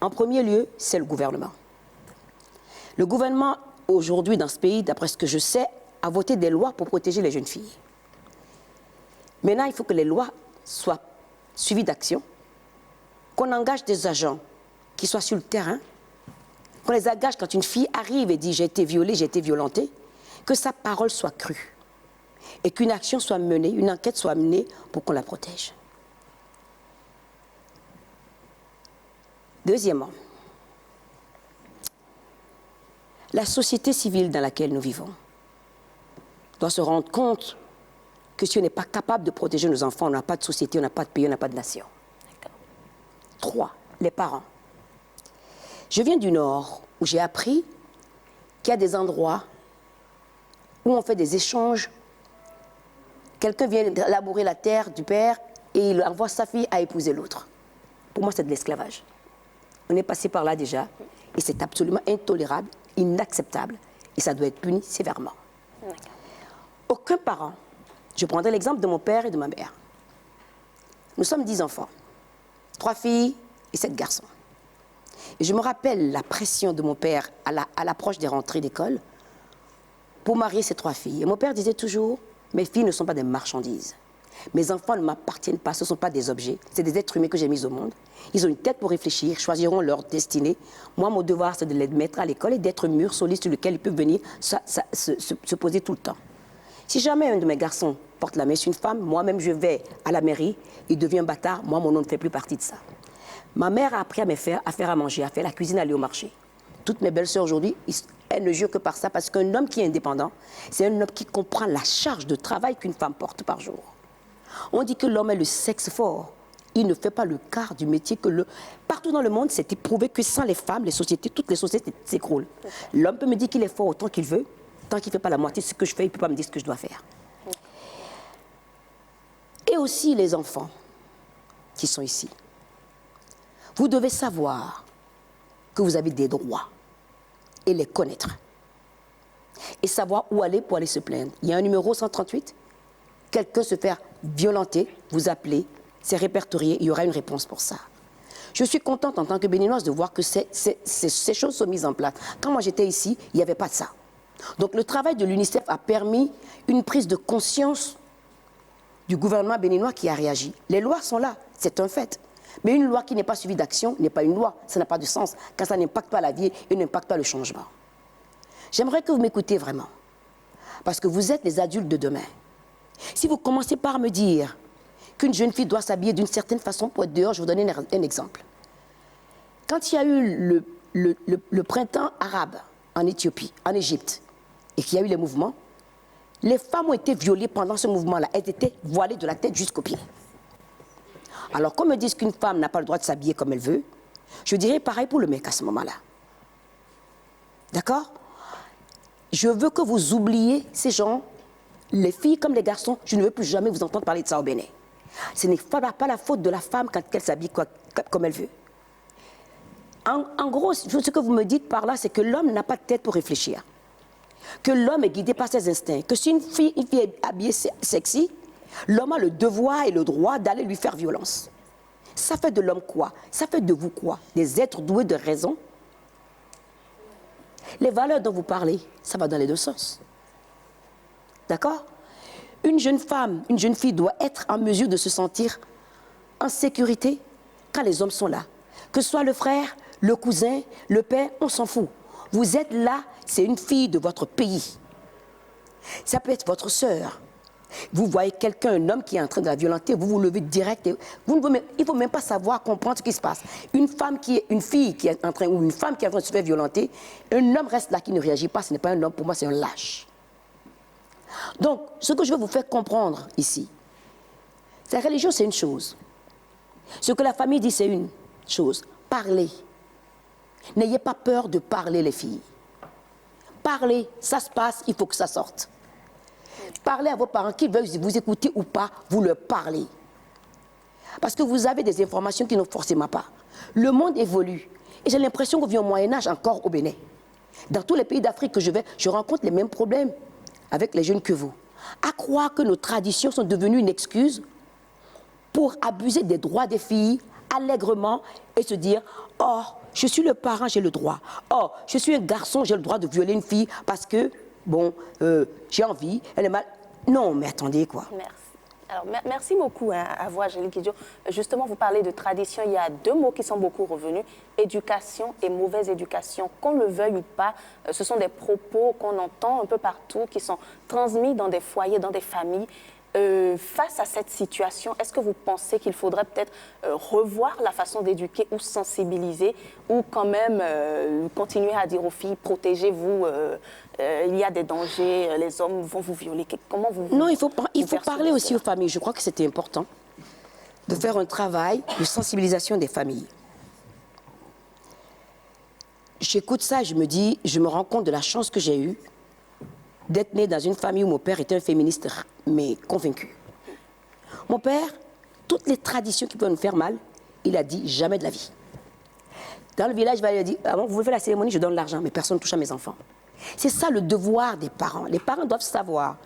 En premier lieu, c'est le gouvernement. Le gouvernement, aujourd'hui, dans ce pays, d'après ce que je sais, a voté des lois pour protéger les jeunes filles. Maintenant, il faut que les lois soient suivies d'action, qu'on engage des agents qui soient sur le terrain, qu'on les engage quand une fille arrive et dit « j'ai été violée, j'ai été violentée », que sa parole soit crue et qu'une action soit menée, une enquête soit menée pour qu'on la protège. Deuxièmement, la société civile dans laquelle nous vivons doit se rendre compte que si on n'est pas capable de protéger nos enfants, on n'a pas de société, on n'a pas de pays, on n'a pas de nation. 3. Les parents. Je viens du Nord, où j'ai appris qu'il y a des endroits où on fait des échanges. Quelqu'un vient labourer la terre du père et il envoie sa fille à épouser l'autre. Pour moi, c'est de l'esclavage. On est passé par là déjà et c'est absolument intolérable, inacceptable et ça doit être puni sévèrement. Aucun parent, je prendrai l'exemple de mon père et de ma mère. Nous sommes 10 enfants, 3 filles et 7 garçons. Et je me rappelle la pression de mon père à l'approche des rentrées d'école pour marier ces 3 filles. Et mon père disait toujours, mes filles ne sont pas des marchandises. Mes enfants ne m'appartiennent pas, ce ne sont pas des objets, c'est des êtres humains que j'ai mis au monde. Ils ont une tête pour réfléchir, choisiront leur destinée. Moi, mon devoir, c'est de les mettre à l'école et d'être un mur solide sur lequel ils peuvent venir se poser tout le temps. Si jamais un de mes garçons porte la main sur une femme, moi-même je vais à la mairie, il devient un bâtard, moi mon nom ne fait plus partie de ça. Ma mère a appris à faire à manger, à faire la cuisine, à aller au marché. Toutes mes belles-sœurs aujourd'hui, elles ne jurent que par ça, parce qu'un homme qui est indépendant, c'est un homme qui comprend la charge de travail qu'une femme porte par jour. On dit que l'homme est le sexe fort. Il ne fait pas le quart du métier que le... Partout dans le monde, c'est éprouvé que sans les femmes, les sociétés, toutes les sociétés s'écroulent. L'homme peut me dire qu'il est fort autant qu'il veut. Tant qu'il ne fait pas la moitié de ce que je fais, il ne peut pas me dire ce que je dois faire. Et aussi les enfants qui sont ici. Vous devez savoir que vous avez des droits et les connaître. Et savoir où aller pour aller se plaindre. Il y a un numéro 138. Quelqu'un se fait violenter, vous appelez, c'est répertorié, il y aura une réponse pour ça. Je suis contente en tant que béninoise de voir que ces choses sont mises en place. Quand moi j'étais ici, il n'y avait pas de ça. Donc le travail de l'UNICEF a permis une prise de conscience du gouvernement béninois qui a réagi. Les lois sont là, c'est un fait. Mais une loi qui n'est pas suivie d'action n'est pas une loi, ça n'a pas de sens, car ça n'impacte pas la vie et n'impacte pas le changement. J'aimerais que vous m'écoutiez vraiment, parce que vous êtes les adultes de demain. Si vous commencez par me dire qu'une jeune fille doit s'habiller d'une certaine façon pour être dehors, je vais vous donner un exemple. Quand il y a eu le printemps arabe en Éthiopie, en Égypte, et qu'il y a eu les mouvements, les femmes ont été violées pendant ce mouvement-là. Elles étaient voilées de la tête jusqu'aux pieds. Alors, qu'on me dise qu'une femme n'a pas le droit de s'habiller comme elle veut, je dirais pareil pour le mec à ce moment-là. D'accord? Je veux que vous oubliez ces gens, les filles comme les garçons, je ne veux plus jamais vous entendre parler de ça au Bénin. Ce n'est pas la faute de la femme quand elle s'habille comme elle veut. En gros, ce que vous me dites par là, c'est que l'homme n'a pas de tête pour réfléchir. Que l'homme est guidé par ses instincts. Que si une fille est habillée sexy, l'homme a le devoir et le droit d'aller lui faire violence. Ça fait de l'homme quoi? Ça fait de vous quoi? Des êtres doués de raison? Les valeurs dont vous parlez, ça va dans les deux sens. D'accord? Une jeune femme, une jeune fille doit être en mesure de se sentir en sécurité quand les hommes sont là. Que ce soit le frère, le cousin, le père, on s'en fout. Vous êtes là, c'est une fille de votre pays. Ça peut être votre sœur. Vous voyez quelqu'un, un homme qui est en train de la violenter, vous vous levez direct. Et il ne faut même pas savoir, comprendre ce qui se passe. Une fille qui est en train, ou une femme qui est en train de se faire violenter, un homme reste là qui ne réagit pas, ce n'est pas un homme, pour moi c'est un lâche. Donc, ce que je veux vous faire comprendre ici, c'est la religion, c'est une chose. Ce que la famille dit, c'est une chose. Parlez. N'ayez pas peur de parler, les filles. Parlez, ça se passe, il faut que ça sorte. Parlez à vos parents, qu'ils veulent vous écouter ou pas, vous leur parlez. Parce que vous avez des informations qui n'ont forcément pas. Le monde évolue. Et j'ai l'impression qu'on vit au Moyen-Âge encore au Bénin. Dans tous les pays d'Afrique que je vais, je rencontre les mêmes problèmes avec les jeunes que vous. À croire que nos traditions sont devenues une excuse pour abuser des droits des filles allègrement et se dire « Oh, je suis le parent, j'ai le droit. Oh, je suis un garçon, j'ai le droit de violer une fille parce que, bon, j'ai envie, elle est mal. » Non, mais attendez, quoi. Merci. Alors, merci beaucoup à vous, Angélique Kidjo. Justement, vous parlez de tradition. Il y a deux mots qui sont beaucoup revenus, éducation et mauvaise éducation. Qu'on le veuille ou pas, ce sont des propos qu'on entend un peu partout, qui sont transmis dans des foyers, dans des familles. Face à cette situation, est-ce que vous pensez qu'il faudrait peut-être revoir la façon d'éduquer ou sensibiliser, ou quand même continuer à dire aux filles, protégez-vous, il y a des dangers, les hommes vont vous violer. Comment vous... Non, il faut parler aussi aux familles. Je crois que c'était important de faire un travail de sensibilisation des familles. J'écoute ça et je me dis, je me rends compte de la chance que j'ai eue d'être né dans une famille où mon père était un féministe, mais convaincu. Mon père, toutes les traditions qui peuvent nous faire mal, il a dit jamais de la vie. Dans le village, il va dire, avant, vous voulez faire la cérémonie, je donne l'argent, mais personne ne touche à mes enfants. C'est ça le devoir des parents. Les parents doivent savoir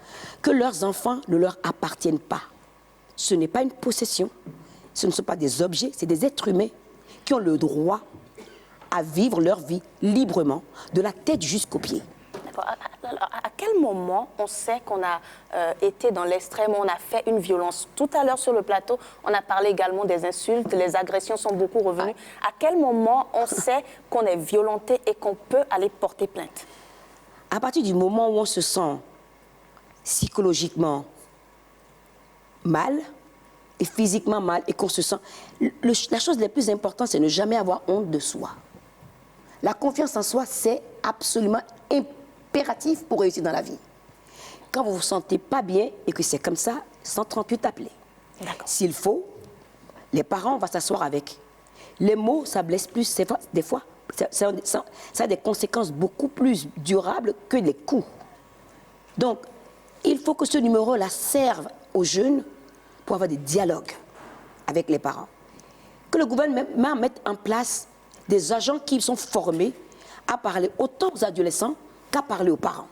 que leurs enfants ne leur appartiennent pas. Ce n'est pas une possession, ce ne sont pas des objets, c'est des êtres humains qui ont le droit à vivre leur vie librement, de la tête jusqu'aux pieds. À quel moment on sait qu'on a été dans l'extrême, on a fait une violence? Tout à l'heure sur le plateau, on a parlé également des insultes, les agressions sont beaucoup revenues. À quel moment on sait qu'on est violenté et qu'on peut aller porter plainte? À partir du moment où on se sent psychologiquement mal et physiquement mal et qu'on se sent... La chose la plus importante, c'est ne jamais avoir honte de soi. La confiance en soi, c'est absolument impératif pour réussir dans la vie. Quand vous ne vous sentez pas bien et que c'est comme ça, 138 appelés. S'il faut, les parents vont s'asseoir avec. Les mots, ça blesse plus. Des fois, ça a des conséquences beaucoup plus durables que les coups. Donc, il faut que ce numéro-là serve aux jeunes pour avoir des dialogues avec les parents. Que le gouvernement mette en place des agents qui sont formés à parler autant aux adolescents qu'à parler aux parents.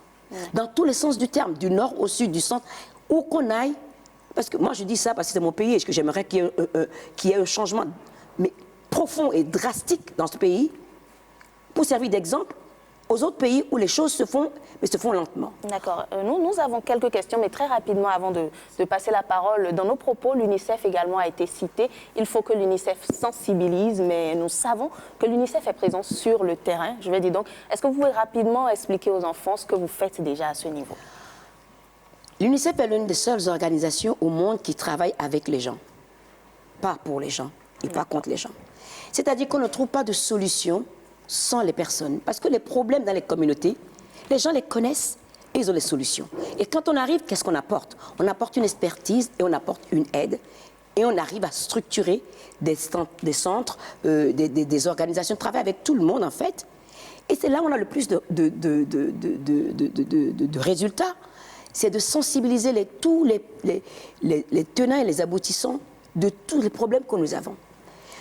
Dans tous les sens du terme, du nord au sud, du centre, où qu'on aille. Parce que moi, je dis ça parce que c'est mon pays et que j'aimerais qu'il y ait un changement profond et drastique dans ce pays pour servir d'exemple aux autres pays où les choses se font, mais se font lentement. D'accord. Nous avons quelques questions, mais très rapidement, avant de passer la parole. Dans nos propos, l'UNICEF également a été cité. Il faut que l'UNICEF sensibilise, mais nous savons que l'UNICEF est présent sur le terrain. Je vais dire donc, est-ce que vous pouvez rapidement expliquer aux enfants ce que vous faites déjà à ce niveau? L'UNICEF est l'une des seules organisations au monde qui travaille avec les gens. Pas pour les gens et pas contre les gens. C'est-à-dire qu'on ne trouve pas de solution sans les personnes. Parce que les problèmes dans les communautés, les gens les connaissent et ils ont les solutions. Et quand on arrive, qu'est-ce qu'on apporte? On apporte une expertise et on apporte une aide. Et on arrive à structurer des centres, des organisations de travail avec tout le monde, en fait. Et c'est là où on a le plus de résultats. C'est de sensibiliser tous les tenants et les aboutissants de tous les problèmes que nous avons.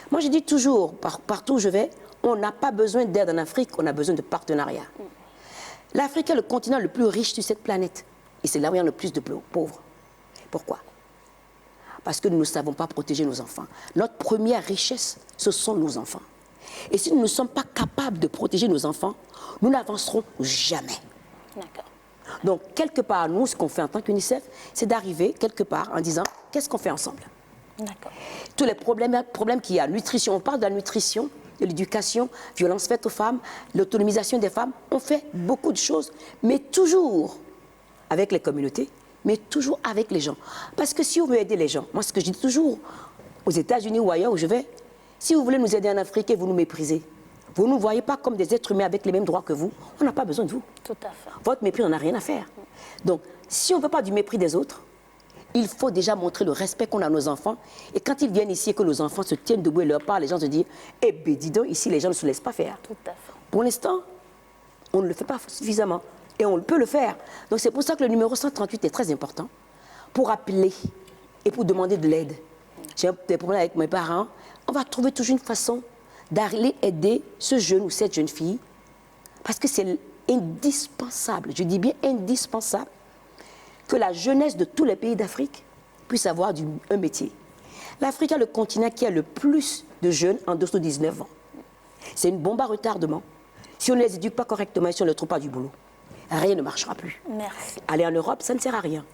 Moi, je dis toujours, partout où je vais, on n'a pas besoin d'aide en Afrique, on a besoin de partenariat. L'Afrique est le continent le plus riche sur cette planète. Et c'est là où il y a le plus de pauvres. Pourquoi? Parce que nous ne savons pas protéger nos enfants. Notre première richesse, ce sont nos enfants. Et si nous ne sommes pas capables de protéger nos enfants, nous n'avancerons jamais. D'accord. Donc, quelque part, nous, ce qu'on fait en tant qu'UNICEF, c'est d'arriver quelque part en disant, qu'est-ce qu'on fait ensemble? D'accord. Tous les problèmes qu'il y a, nutrition, on parle de la nutrition, de l'éducation, violence faite aux femmes, l'autonomisation des femmes, on fait beaucoup de choses, mais toujours avec les communautés, mais toujours avec les gens. Parce que si on veut aider les gens, moi ce que je dis toujours, aux États-Unis ou ailleurs où je vais, si vous voulez nous aider en Afrique et vous nous méprisez, vous ne nous voyez pas comme des êtres humains avec les mêmes droits que vous, on n'a pas besoin de vous. Tout à fait. Votre mépris, on n'a rien à faire. Donc, si on ne veut pas du mépris des autres, il faut déjà montrer le respect qu'on a à nos enfants. Et quand ils viennent ici et que nos enfants se tiennent debout et leur parlent, les gens se disent « Eh bien, dis donc, ici, les gens ne se laissent pas faire. » Tout à fait. Pour l'instant, on ne le fait pas suffisamment. Et on peut le faire. Donc, c'est pour ça que le numéro 138 est très important. Pour appeler et pour demander de l'aide. J'ai des problèmes avec mes parents. On va trouver toujours une façon d'aller aider ce jeune ou cette jeune fille. Parce que c'est indispensable, je dis bien indispensable, que la jeunesse de tous les pays d'Afrique puisse avoir un métier. L'Afrique est le continent qui a le plus de jeunes en dessous de 19 ans. C'est une bombe à retardement. Si on ne les éduque pas correctement et si on ne leur trouve pas du boulot, rien ne marchera plus. Merci. Aller en Europe, ça ne sert à rien.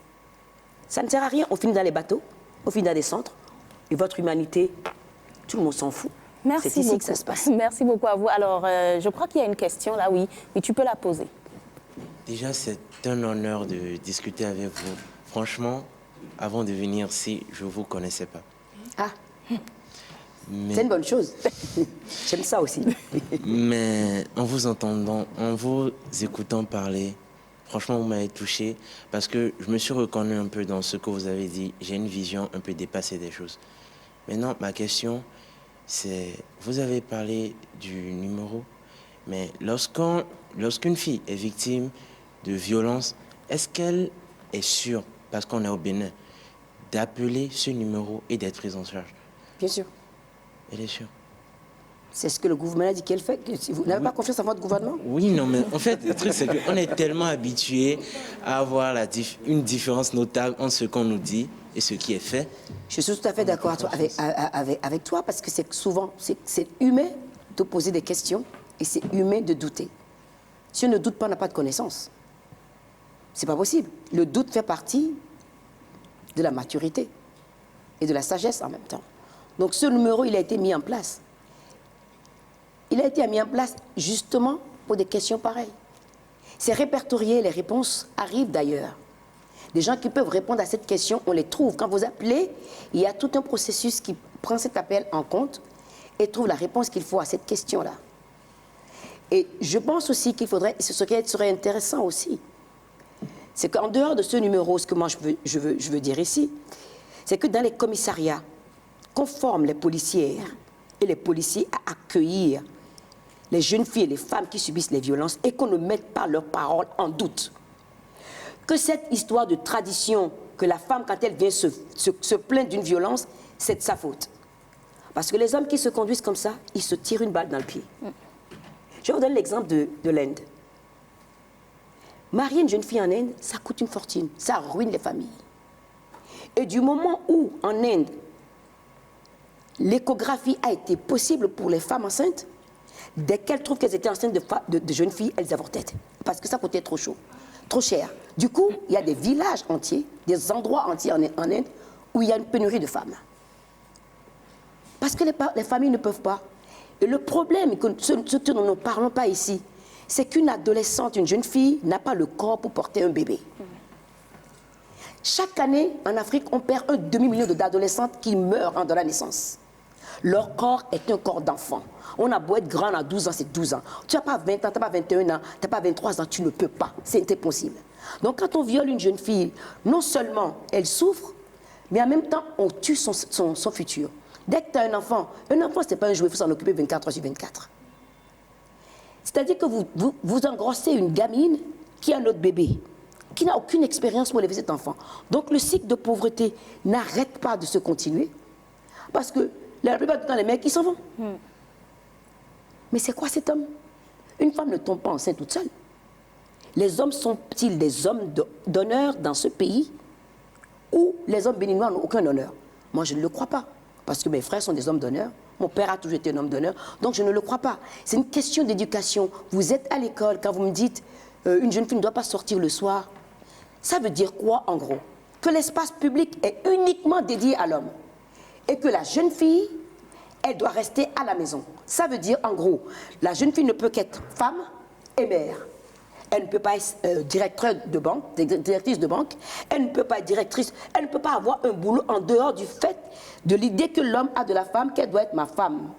Ça ne sert à rien. On finit dans les bateaux, on finit dans des centres, et votre humanité, tout le monde s'en fout. Merci C'est ici beaucoup. que ça se passe. Merci beaucoup à vous. Alors, je crois qu'il y a une question là, oui. Oui, tu peux la poser. Déjà, c'est un honneur de discuter avec vous. Franchement, avant de venir ici, je ne vous connaissais pas. Ah, Mais- c'est une bonne chose. J'aime ça aussi. Mais en vous entendant, en vous écoutant parler, franchement, vous m'avez touché parce que je me suis reconnu un peu dans ce que vous avez dit. J'ai une vision un peu dépassée des choses. Maintenant, ma question, c'est, vous avez parlé du numéro, mais lorsqu'une fille est victime de violence, est-ce qu'elle est sûre, parce qu'on est au Bénin, d'appeler ce numéro et d'être prise en charge? Bien sûr. Elle est sûre. C'est ce que le gouvernement a dit qu'elle fait. Si vous n'avez pas confiance en votre gouvernement? Oui, non, mais en fait, le truc, c'est qu'on est tellement habitué à avoir une différence notable entre ce qu'on nous dit et ce qui est fait. Je suis tout à fait d'accord avec toi parce que c'est souvent, c'est humain de poser des questions et c'est humain de douter. Si on ne doute pas, on n'a pas de connaissance. C'est pas possible. Le doute fait partie de la maturité et de la sagesse en même temps. Donc ce numéro, il a été mis en place. Il a été mis en place justement pour des questions pareilles. C'est répertorié, les réponses arrivent d'ailleurs. Des gens qui peuvent répondre à cette question, on les trouve. Quand vous appelez, il y a tout un processus qui prend cet appel en compte et trouve la réponse qu'il faut à cette question-là. Et je pense aussi qu'il faudrait, et ce qui serait intéressant aussi, c'est qu'en dehors de ce numéro, ce que moi je veux dire ici, c'est que dans les commissariats, qu'on forme les policières et les policiers à accueillir les jeunes filles et les femmes qui subissent les violences et qu'on ne mette pas leurs paroles en doute. Que cette histoire de tradition, que la femme, quand elle vient se plaindre d'une violence, c'est de sa faute. Parce que les hommes qui se conduisent comme ça, ils se tirent une balle dans le pied. Je vais vous donner l'exemple de l'Inde. Marier une jeune fille en Inde, ça coûte une fortune, ça ruine les familles. Et du moment où, en Inde, l'échographie a été possible pour les femmes enceintes, dès qu'elles trouvent qu'elles étaient enceintes de jeunes filles, elles avortaient. Parce que ça coûtait trop chaud, trop cher. Du coup, il y a des villages entiers, des endroits entiers en Inde où il y a une pénurie de femmes. Parce que les familles ne peuvent pas. Et le problème, ce dont nous ne parlons pas ici, c'est qu'une adolescente, une jeune fille, n'a pas le corps pour porter un bébé. Chaque année, en Afrique, on perd un demi-million d'adolescentes qui meurent dans la naissance. Leur corps est un corps d'enfant. On a beau être grand à 12 ans, c'est 12 ans. Tu n'as pas 20 ans, tu n'as pas 21 ans, tu n'as pas 23 ans, tu ne peux pas. C'est impossible. Donc quand on viole une jeune fille, non seulement elle souffre, mais en même temps, on tue son futur. Dès que tu as un enfant, ce n'est pas un jouet, il faut s'en occuper 24 heures sur 24. C'est-à-dire que vous engrossez une gamine qui a un autre bébé, qui n'a aucune expérience pour élever cet enfant. Donc le cycle de pauvreté n'arrête pas de se continuer, parce que la plupart du temps, les mecs, ils s'en vont. Mais c'est quoi cet homme? Une femme ne tombe pas enceinte toute seule. Les hommes sont-ils des hommes d'honneur dans ce pays où les hommes béninois n'ont aucun honneur? Moi, je ne le crois pas, parce que mes frères sont des hommes d'honneur. Mon père a toujours été un homme d'honneur, donc je ne le crois pas. C'est une question d'éducation. Vous êtes à l'école, quand vous me dites une jeune fille ne doit pas sortir le soir. Ça veut dire quoi, en gros? Que l'espace public est uniquement dédié à l'homme. Et que la jeune fille, elle doit rester à la maison. Ça veut dire, en gros, la jeune fille ne peut qu'être femme et mère. Elle ne peut pas être directrice de banque. Elle ne peut pas être directrice. Elle ne peut pas avoir un boulot en dehors du fait de l'idée que l'homme a de la femme, qu'elle doit être ma femme.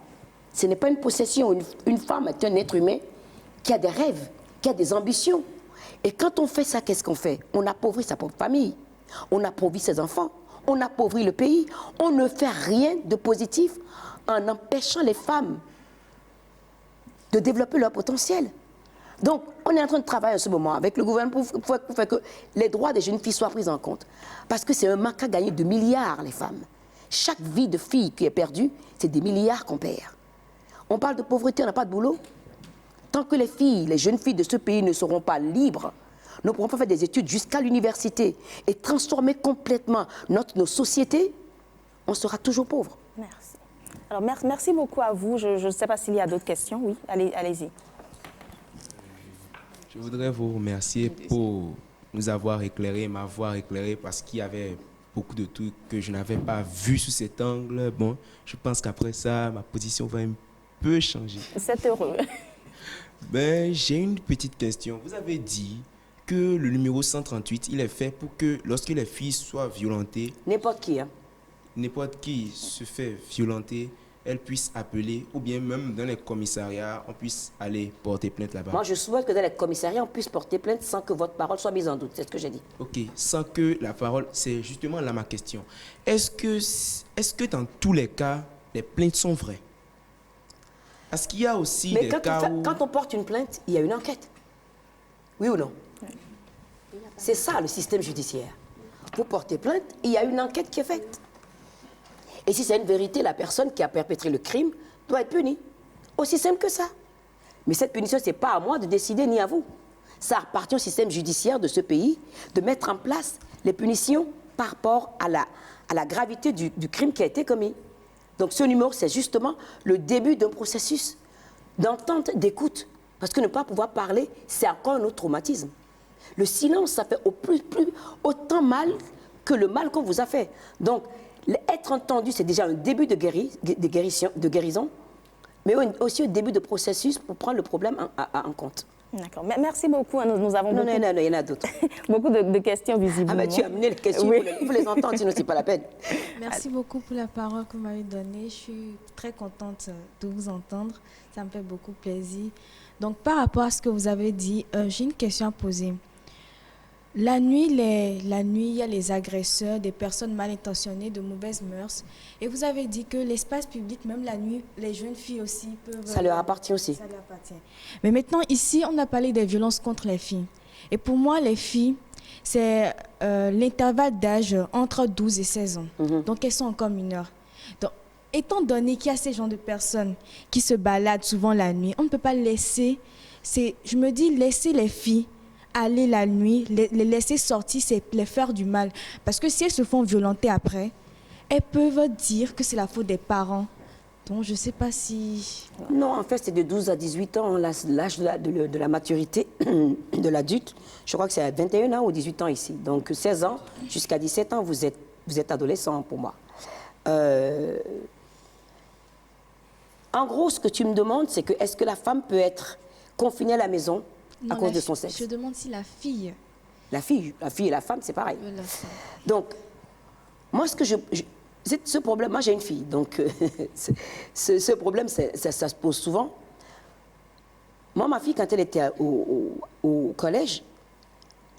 Ce n'est pas une possession. Une femme est un être humain qui a des rêves, qui a des ambitions. Et quand on fait ça, qu'est-ce qu'on fait? On appauvrit sa propre famille. On appauvrit ses enfants. On appauvrit le pays. On ne fait rien de positif en empêchant les femmes de développer leur potentiel. Donc, on est en train de travailler en ce moment avec le gouvernement pour faire que les droits des jeunes filles soient pris en compte. Parce que c'est un manque à gagner de milliards, les femmes. Chaque vie de fille qui est perdue, c'est des milliards qu'on perd. On parle de pauvreté, on n'a pas de boulot. Tant que les filles, les jeunes filles de ce pays ne seront pas libres, ne pourront pas faire des études jusqu'à l'université et transformer complètement nos sociétés, on sera toujours pauvre. Merci. Alors, merci beaucoup à vous. Je ne sais pas s'il y a d'autres questions. Oui, allez-y. Je voudrais vous remercier pour nous avoir éclairé, m'avoir éclairé, parce qu'il y avait beaucoup de trucs que je n'avais pas vus sous cet angle. Bon, je pense qu'après ça, ma position va un peu changer. C'est heureux. Ben, j'ai une petite question. Vous avez dit que le numéro 138, il est fait pour que lorsque les filles soient violentées... N'importe qui, hein? N'importe qui se fait violenter, elle puisse appeler, ou bien même dans les commissariats, on puisse aller porter plainte là-bas. Moi, je souhaite que dans les commissariats, on puisse porter plainte sans que votre parole soit mise en doute. C'est ce que j'ai dit. Ok, sans que la parole... C'est justement là ma question. Est-ce que dans tous les cas, les plaintes sont vraies? Parce qu'il y a aussi des cas où... Quand on porte une plainte, il y a une enquête. Oui ou non? C'est ça, le système judiciaire. Vous portez plainte, il y a une enquête qui est faite. Et si c'est une vérité, la personne qui a perpétré le crime doit être punie. Aussi simple que ça. Mais cette punition, ce n'est pas à moi de décider, ni à vous. Ça appartient au système judiciaire de ce pays de mettre en place les punitions par rapport à la gravité du crime qui a été commis. Donc ce numéro, c'est justement le début d'un processus d'entente, d'écoute. Parce que ne pas pouvoir parler, c'est encore un autre traumatisme. Le silence, ça fait autant mal que le mal qu'on vous a fait. Donc, être entendu, c'est déjà un début de guérison, mais aussi un début de processus pour prendre le problème en compte. D'accord. Merci beaucoup. Nous avons non, il y en a d'autres. beaucoup de questions visiblement. Ah, mais tu as amené les questions, oui. Il faut les entendre, sinon c'est pas la peine. Merci beaucoup pour la parole que vous m'avez donnée. Je suis très contente de vous entendre. Ça me fait beaucoup plaisir. Donc, par rapport à ce que vous avez dit, j'ai une question à poser. La nuit, il y a les agresseurs, des personnes mal intentionnées, de mauvaises mœurs. Et vous avez dit que l'espace public, même la nuit, les jeunes filles aussi peuvent... Ça leur appartient aussi. Ça leur appartient. Mais maintenant, ici, on a parlé des violences contre les filles. Et pour moi, les filles, c'est l'intervalle d'âge entre 12 et 16 ans. Donc, elles sont encore mineures. Donc, étant donné qu'il y a ces genres de personnes qui se baladent souvent la nuit, on ne peut pas laisser... Je me dis, laisser les filles aller la nuit, les laisser sortir, c'est les faire du mal. Parce que si elles se font violenter après, elles peuvent dire que c'est la faute des parents. Donc, je ne sais pas si... Non, en fait, c'est de 12 à 18 ans, l'âge de la maturité de l'adulte. Je crois que c'est à 21 ans ou 18 ans ici. Donc, 16 ans jusqu'à 17 ans, vous êtes adolescent pour moi. En gros, ce que tu me demandes, c'est que est-ce que la femme peut être confinée à la maison à cause de son sexe? Je demande si la fille... La fille et la femme, c'est pareil. Donc, moi, ce problème, moi j'ai une fille, donc ce problème, ça se pose souvent. Moi, ma fille, quand elle était au collège,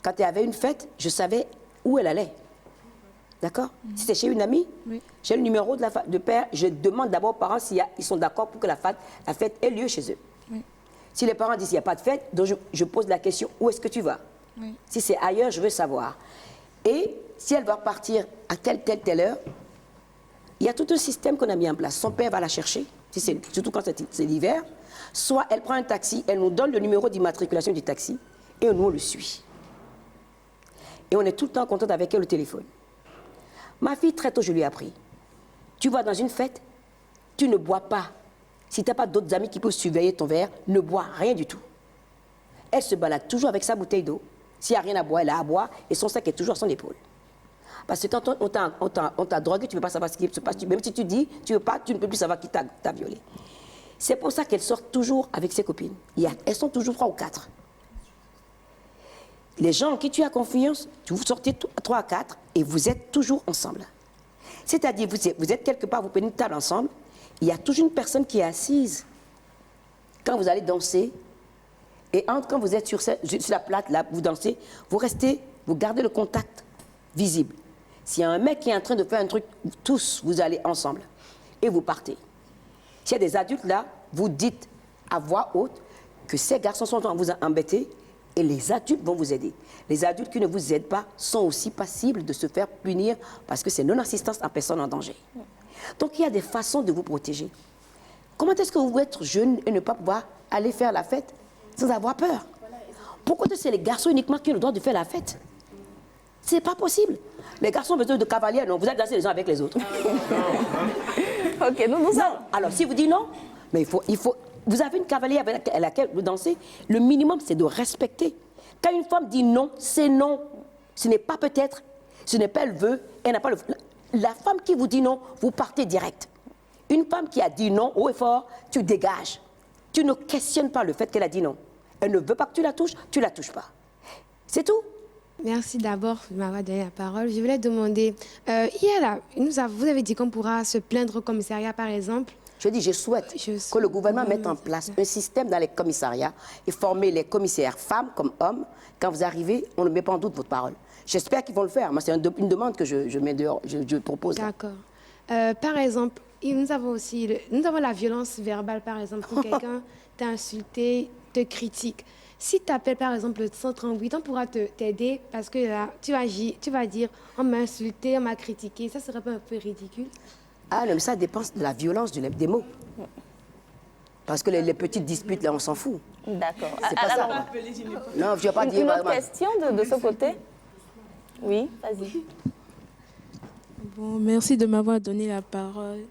quand elle avait une fête, je savais où elle allait. D'accord? Si c'est chez une amie, j'ai le numéro de père, je demande d'abord aux parents s'ils sont d'accord pour que la fête ait lieu chez eux. Si les parents disent qu'il n'y a pas de fête, donc je pose la question, où est-ce que tu vas? Si c'est ailleurs, je veux savoir. Et si elle va repartir à telle heure, il y a tout un système qu'on a mis en place. Son père va la chercher, surtout quand c'est l'hiver. Soit elle prend un taxi, elle nous donne le numéro d'immatriculation du taxi, et nous, on le suit. Et on est tout le temps en contact avec elle au téléphone. Ma fille, très tôt, je lui ai appris. Tu vas dans une fête, tu ne bois pas. Si tu n'as pas d'autres amis qui peuvent surveiller ton verre, ne bois rien du tout. elle se balade toujours avec sa bouteille d'eau. S'il n'y a rien à boire, elle a à boire et son sac est toujours à son épaule. Parce que quand on t'a drogué, tu ne peux pas savoir ce qui se passe. Même si tu dis, tu veux pas, tu ne peux plus savoir qui t'a violé. C'est pour ça qu'elle sort toujours avec ses copines. Elles sont toujours 3 ou 4. Les gens en qui tu as confiance, vous sortez 3 à 4 et vous êtes toujours ensemble. C'est-à-dire, vous êtes quelque part, vous prenez une table ensemble, il y a toujours une personne qui est assise. Quand vous allez danser, et quand vous êtes sur la plate, là, vous dansez, vous gardez le contact visible. S'il y a un mec qui est en train de faire un truc, tous, vous allez ensemble et vous partez. S'il y a des adultes là, vous dites à voix haute que ces garçons sont en train de vous embêter et les adultes vont vous aider. Les adultes qui ne vous aident pas sont aussi passibles de se faire punir parce que c'est non-assistance à personne en danger. Donc il y a des façons de vous protéger. Comment est-ce que vous pouvez être jeune et ne pas pouvoir aller faire la fête sans avoir peur? Pourquoi c'est les garçons uniquement qui ont le droit de faire la fête? C'est pas possible. Les garçons ont besoin de cavaliers, non, vous êtes danser les uns avec les autres. Ok, non. Alors si vous dites non, mais il faut, vous avez une cavalière avec laquelle vous dansez, le minimum c'est de respecter. Quand une femme dit non, c'est non. Ce n'est pas peut-être, ce n'est pas elle veut, elle n'a pas le... La femme qui vous dit non, vous partez direct. Une femme qui a dit non, haut et fort, tu dégages. Tu ne questionnes pas le fait qu'elle a dit non. Elle ne veut pas que tu la touches pas. C'est tout. Merci d'abord de m'avoir donné la parole. Je voulais demander, vous avez dit qu'on pourra se plaindre au commissariat, par exemple. Je dis, je souhaite que le gouvernement mette en place un système dans les commissariats et former les commissaires femmes comme hommes. Quand vous arrivez, on ne met pas en doute votre parole. J'espère qu'ils vont le faire. Moi, c'est une demande que je propose. D'accord. Par exemple, nous avons la violence verbale, par exemple, quand quelqu'un t'a insulté, te critique. Si tu appelles par exemple le 138, on pourra t'aider parce que là, tu vas dire on m'a insulté, on m'a critiqué. Ça serait pas un peu ridicule? Ah, mais ça dépend de la violence des mots. Parce que les petites disputes, là, on s'en fout. D'accord. C'est pas ça. Non, je ne vais pas dire... Une autre question de ce côté? Oui, vas-y. Bon, merci de m'avoir donné la parole.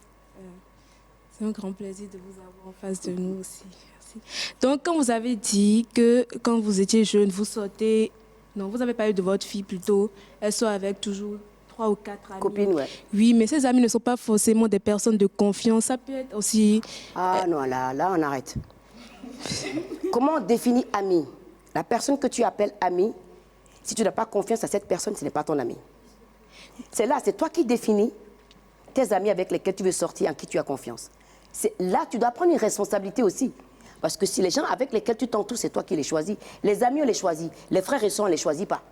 C'est un grand plaisir de vous avoir en face de nous aussi. Donc, quand vous avez dit que quand vous étiez jeune, vous sortez... Non, vous avez parlé de votre fille plutôt. Elle sort avec toujours 3 ou 4 amis. Copines, ouais. Oui, mais ces amis ne sont pas forcément des personnes de confiance. Ça peut être aussi... Ah non, là, on arrête. Comment on définit ami? La personne que tu appelles ami, si tu n'as pas confiance à cette personne, ce n'est pas ton ami. C'est toi qui définis tes amis avec lesquels tu veux sortir, en qui tu as confiance. Là, tu dois prendre une responsabilité aussi. Parce que si les gens avec lesquels tu t'entoures, c'est toi qui les choisis. Les amis, on les choisit. Les frères et sœurs, on ne les choisit pas.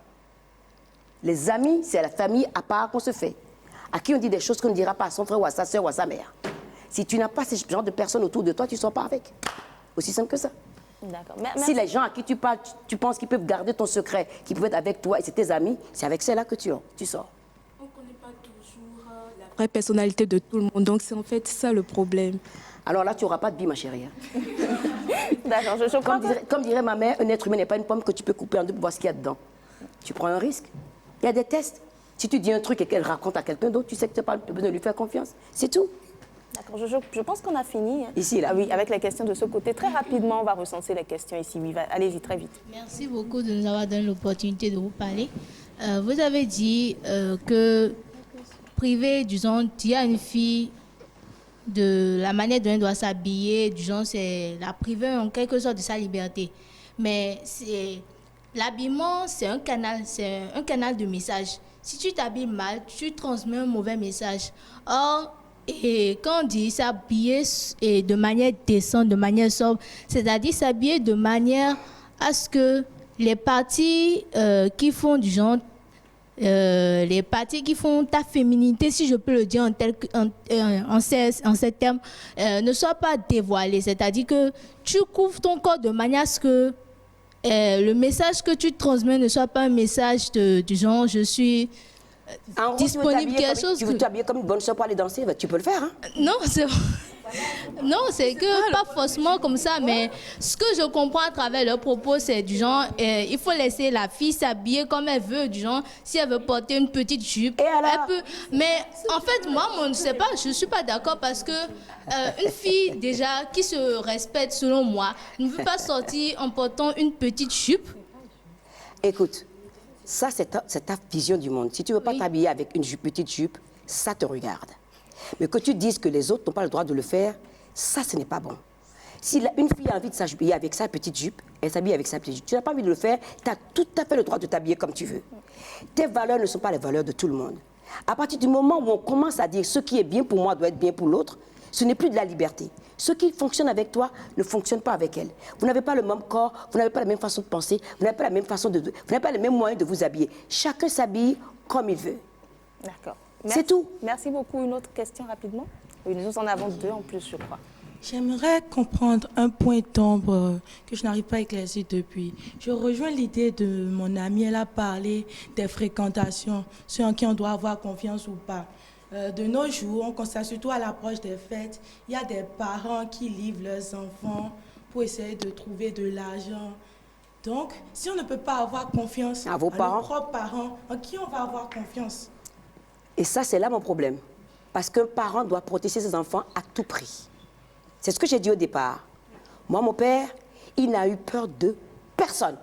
Les amis, c'est la famille à part qu'on se fait. À qui on dit des choses qu'on ne dira pas à son frère ou à sa sœur ou à sa mère. Si tu n'as pas ce genre de personnes autour de toi, tu ne sors pas avec. Aussi simple que ça. D'accord. Si les gens à qui tu parles, tu penses qu'ils peuvent garder ton secret, qu'ils peuvent être avec toi et c'est tes amis, c'est avec ceux-là que tu sors. On ne connaît pas toujours la vraie personnalité de tout le monde. Donc, c'est en fait ça le problème. Alors là, tu n'auras pas de vie, ma chérie. D'accord, comme dirait ma mère, un être humain n'est pas une pomme que tu peux couper en deux pour voir ce qu'il y a dedans. Tu prends un risque. Il y a des tests. Si tu dis un truc et qu'elle raconte à quelqu'un d'autre, tu sais que tu n'as pas besoin de lui faire confiance. C'est tout. D'accord, je pense qu'on a fini. Ici, là. Ah oui, avec les questions de ce côté. Très rapidement, on va recenser les questions ici. Oui, allez-y, très vite. Merci beaucoup de nous avoir donné l'opportunité de vous parler. Vous avez dit que privé, disons, il y a une fille de la manière dont elle doit s'habiller, disons, c'est la priver en quelque sorte de sa liberté. Mais l'habillement, c'est un canal de message. Si tu t'habilles mal, tu transmets un mauvais message. Or, et quand on dit s'habiller de manière décente, de manière sobre, c'est-à-dire s'habiller de manière à ce que les parties qui font du genre, les parties qui font ta féminité, si je peux le dire en ces termes, ne soient pas dévoilées. C'est-à-dire que tu couvres ton corps de manière à ce que le message que tu transmets ne soit pas un message du genre je suis disponible, quelque chose. Tu veux t'habiller comme une bonne soeur pour aller danser, tu peux le faire. Hein? Non, c'est Non, c'est que pas forcément comme ça, mais ce que je comprends à travers leurs propos, c'est du genre, il faut laisser la fille s'habiller comme elle veut, du genre, si elle veut porter une petite jupe, elle peut. Mais en fait, moi, je ne suis pas d'accord parce que une fille déjà qui se respecte, selon moi, ne veut pas sortir en portant une petite jupe. Écoute, ça c'est ta vision du monde. Si tu ne veux pas t'habiller avec une petite jupe, ça te regarde. Mais que tu dises que les autres n'ont pas le droit de le faire, ça, ce n'est pas bon. Si une fille a envie de s'habiller avec sa petite jupe, elle s'habille avec sa petite jupe. Tu n'as pas envie de le faire, tu as tout à fait le droit de t'habiller comme tu veux. Tes valeurs ne sont pas les valeurs de tout le monde. À partir du moment où on commence à dire ce qui est bien pour moi doit être bien pour l'autre, ce n'est plus de la liberté. Ce qui fonctionne avec toi ne fonctionne pas avec elle. Vous n'avez pas le même corps, vous n'avez pas la même façon de penser, vous n'avez pas la même façon vous n'avez pas les mêmes moyens de vous habiller. Chacun s'habille comme il veut. D'accord. C'est tout. Merci beaucoup. Une autre question rapidement? Oui, nous en avons deux en plus, je crois. J'aimerais comprendre un point d'ombre que je n'arrive pas à éclaircir depuis. Je rejoins l'idée de mon amie, elle a parlé des fréquentations, ceux en qui on doit avoir confiance ou pas. De nos jours, on constate surtout à l'approche des fêtes, il y a des parents qui livrent leurs enfants pour essayer de trouver de l'argent. Donc, si on ne peut pas avoir confiance à nos propres parents, en qui on va avoir confiance? Et ça, c'est là mon problème. Parce qu'un parent doit protéger ses enfants à tout prix. C'est ce que j'ai dit au départ. Moi, mon père, il n'a eu peur de personne.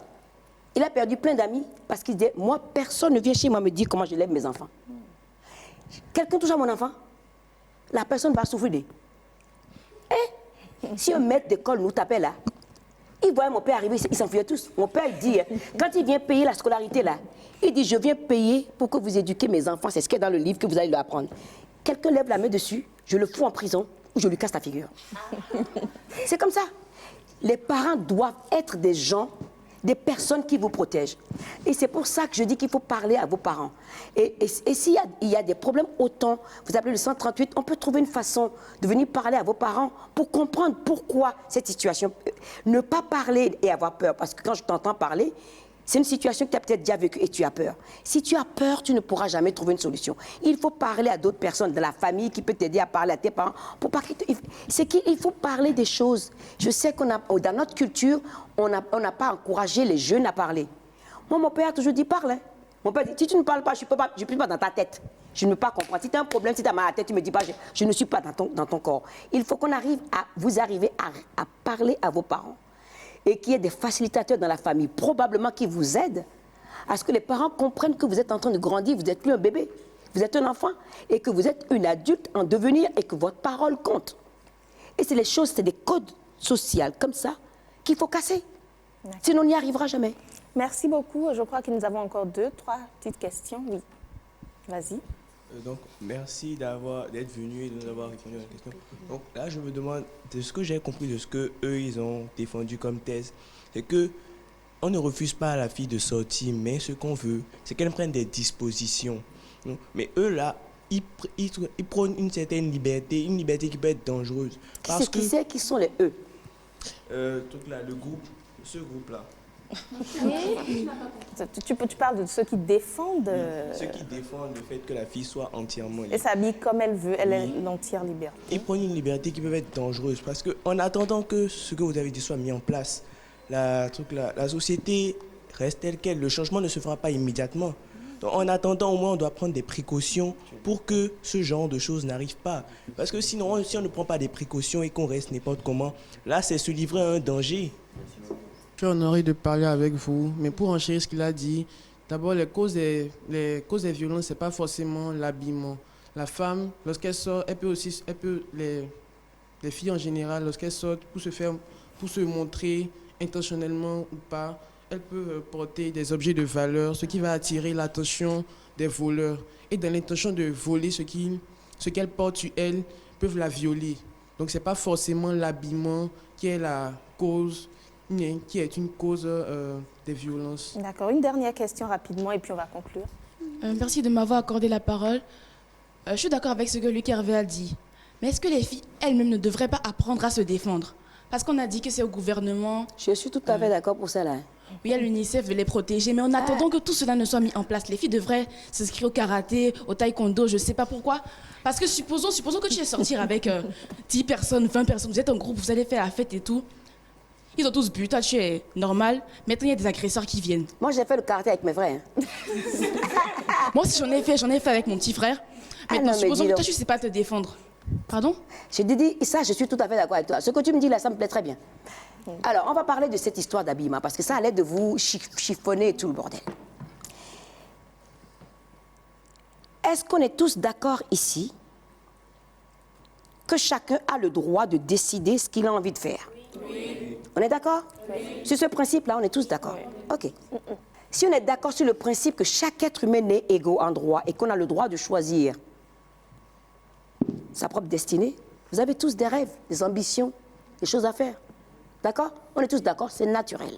Il a perdu plein d'amis parce qu'il disait, moi, personne ne vient chez moi me dire comment je lève mes enfants. Quelqu'un touche à mon enfant, la personne va souffrir. Si un maître d'école nous tapait là, il voyait mon père arriver, ils s'enfuyaient tous. Mon père, il dit, quand il vient payer la scolarité là, il dit, je viens payer pour que vous éduquiez mes enfants. C'est ce qui est dans le livre que vous allez leur apprendre. Quelqu'un lève la main dessus, je le fous en prison ou je lui casse la figure. C'est comme ça. Les parents doivent être des gens, des personnes qui vous protègent. Et c'est pour ça que je dis qu'il faut parler à vos parents. Et s'il y a des problèmes autant, vous appelez le 138, on peut trouver une façon de venir parler à vos parents pour comprendre pourquoi cette situation. Ne pas parler et avoir peur, parce que quand je t'entends parler, c'est une situation que tu as peut-être déjà vécue et tu as peur. Si tu as peur, tu ne pourras jamais trouver une solution. Il faut parler à d'autres personnes de la famille qui peut t'aider à parler à tes parents. C'est qu'il faut parler des choses. Je sais qu'on a, dans notre culture, on n'a pas encouragé les jeunes à parler. Moi, mon père a toujours dit, parle. Hein. Mon père dit, si tu ne parles pas, je ne suis pas dans ta tête. Je ne peux pas comprendre. Si tu as un problème, si tu as mal à la tête, tu ne me dis pas, je ne suis pas dans ton corps. Il faut qu'on arrive à parler à vos parents. Et qu'il y ait des facilitateurs dans la famille, probablement qui vous aident à ce que les parents comprennent que vous êtes en train de grandir, vous n'êtes plus un bébé, vous êtes un enfant, et que vous êtes une adulte en devenir et que votre parole compte. Et c'est les choses, c'est des codes sociaux comme ça qu'il faut casser. Sinon, on n'y arrivera jamais. Merci beaucoup. Je crois que nous avons encore 2, 3 petites questions. Oui, vas-y. Donc, merci d'être venu et de nous avoir répondu à la question. Donc là, je me demande, de ce que j'ai compris de ce qu'eux, ils ont défendu comme thèse, c'est que on ne refuse pas à la fille de sortir, mais ce qu'on veut, c'est qu'elle prenne des dispositions. Mais eux, là, ils prônent une certaine liberté, une liberté qui peut être dangereuse. Qui sont les eux? Donc là, ce groupe-là. Tu parles de ceux qui défendent... Ceux qui défendent le fait que la fille soit entièrement libre. Et s'habille comme elle veut, elle est l'entière liberté. Ils prennent une liberté qui peut être dangereuse parce qu'en attendant que ce que vous avez dit soit mis en place, la société reste telle qu'elle. Le changement ne se fera pas immédiatement. Donc, en attendant, au moins, on doit prendre des précautions pour que ce genre de choses n'arrive pas. Parce que sinon, si on ne prend pas des précautions et qu'on reste n'importe comment, là, c'est se livrer à un danger. Je suis honoré de parler avec vous, mais pour enchérir ce qu'il a dit, d'abord, les causes des violences, ce n'est pas forcément l'habillement. La femme, lorsqu'elle sort, les filles en général, lorsqu'elles sortent pour se montrer intentionnellement ou pas, elles peuvent porter des objets de valeur, ce qui va attirer l'attention des voleurs. Et dans l'intention de voler ce qu'elles portent sur elles, peuvent la violer. Donc, ce n'est pas forcément l'habillement qui est la cause, qui est une cause des violences. D'accord. Une dernière question rapidement et puis on va conclure. Merci de m'avoir accordé la parole. Je suis d'accord avec ce que Luc Hervé a dit. Mais est-ce que les filles elles-mêmes ne devraient pas apprendre à se défendre? Parce qu'on a dit que c'est au gouvernement... Je suis tout à fait d'accord pour ça là. Oui, à l'UNICEF veut les protéger, mais en attendant que tout cela ne soit mis en place, les filles devraient s'inscrire au karaté, au taekwondo, je ne sais pas pourquoi. Parce que supposons que tu es sortir avec 10 personnes, 20 personnes, vous êtes en groupe, vous allez faire la fête et tout. Ils ont tous bu, toi tu es normal. Maintenant, il y a des agresseurs qui viennent. Moi, j'ai fait le karaté avec mes frères. Moi aussi, j'en ai fait avec mon petit frère. Maintenant, supposons que toi, tu ne sais pas te défendre. Pardon? Je te dis, ça, je suis tout à fait d'accord avec toi. Ce que tu me dis là, ça me plaît très bien. Alors, on va parler de cette histoire d'habillement, parce que ça allait de vous chiffonner tout le bordel. Est-ce qu'on est tous d'accord ici que chacun a le droit de décider ce qu'il a envie de faire? Oui. On est d'accord? Oui. Sur ce principe-là, on est tous d'accord? Oui. OK. Si on est d'accord sur le principe que chaque être humain est égaux en droit et qu'on a le droit de choisir sa propre destinée, vous avez tous des rêves, des ambitions, des choses à faire. D'accord? On est tous d'accord, c'est naturel.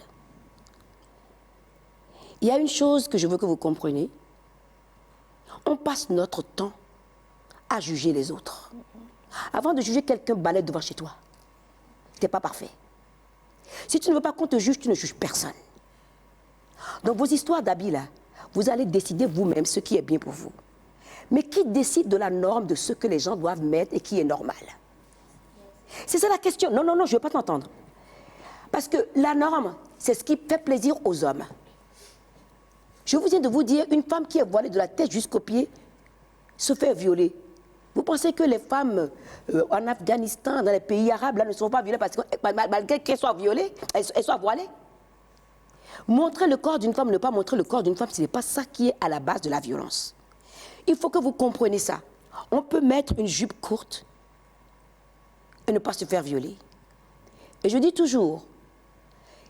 Il y a une chose que je veux que vous compreniez. On passe notre temps à juger les autres. Avant de juger quelqu'un balai devant chez toi, tu n'es pas parfait. Si tu ne veux pas qu'on te juge, tu ne juges personne. Donc vos histoires d'habits là, vous allez décider vous-même ce qui est bien pour vous. Mais qui décide de la norme de ce que les gens doivent mettre et qui est normal? C'est ça la question. Non, je ne veux pas t'entendre. Parce que la norme, c'est ce qui fait plaisir aux hommes. Je vous viens de vous dire, une femme qui est voilée de la tête jusqu'aux pieds se fait violer. Vous pensez que les femmes en Afghanistan, dans les pays arabes, là, ne sont pas violées parce que malgré qu'elles soient violées, elles soient voilées? Montrer le corps d'une femme, ne pas montrer le corps d'une femme, ce n'est pas ça qui est à la base de la violence. Il faut que vous compreniez ça. On peut mettre une jupe courte et ne pas se faire violer. Et je dis toujours,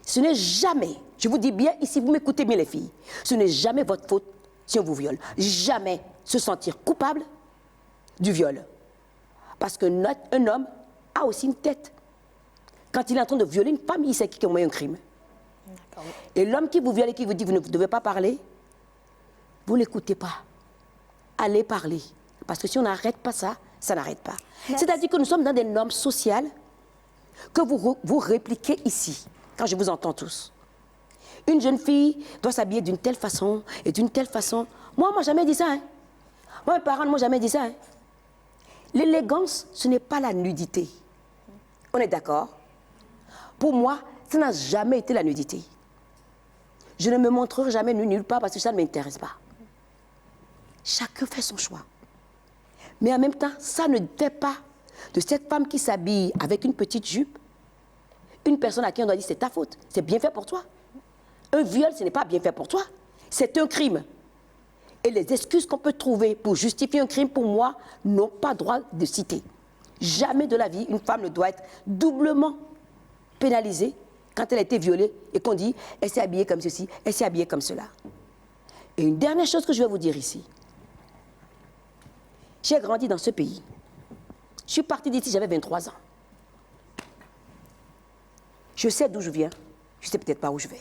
ce n'est jamais, je vous dis bien ici, vous m'écoutez bien les filles, ce n'est jamais votre faute si on vous viole. Jamais se sentir coupable du viol. Parce qu'un homme a aussi une tête. Quand il est en train de violer une femme, il sait qui commet un crime. Et l'homme qui vous viole et qui vous dit vous ne devez pas parler, vous ne l'écoutez pas. Allez parler. Parce que si on n'arrête pas ça, ça n'arrête pas. C'est-à-dire que nous sommes dans des normes sociales que vous répliquez ici, quand je vous entends tous. Une jeune fille doit s'habiller d'une telle façon et d'une telle façon. Moi, on ne m'a jamais dit ça. Hein. Moi, mes parents ne m'ont jamais dit ça. Hein. L'élégance, ce n'est pas la nudité. On est d'accord? Pour moi, ça n'a jamais été la nudité. Je ne me montrerai jamais nue nulle part parce que ça ne m'intéresse pas. Chacun fait son choix. Mais en même temps, ça ne fait pas de cette femme qui s'habille avec une petite jupe une personne à qui on doit dire c'est ta faute. C'est bien fait pour toi. Un viol, ce n'est pas bien fait pour toi. C'est un crime. Et les excuses qu'on peut trouver pour justifier un crime, pour moi, n'ont pas droit de citer. Jamais de la vie, une femme ne doit être doublement pénalisée quand elle a été violée et qu'on dit elle s'est habillée comme ceci, elle s'est habillée comme cela. Et une dernière chose que je vais vous dire ici. J'ai grandi dans ce pays. Je suis partie d'ici, j'avais 23 ans. Je sais d'où je viens, je ne sais peut-être pas où je vais.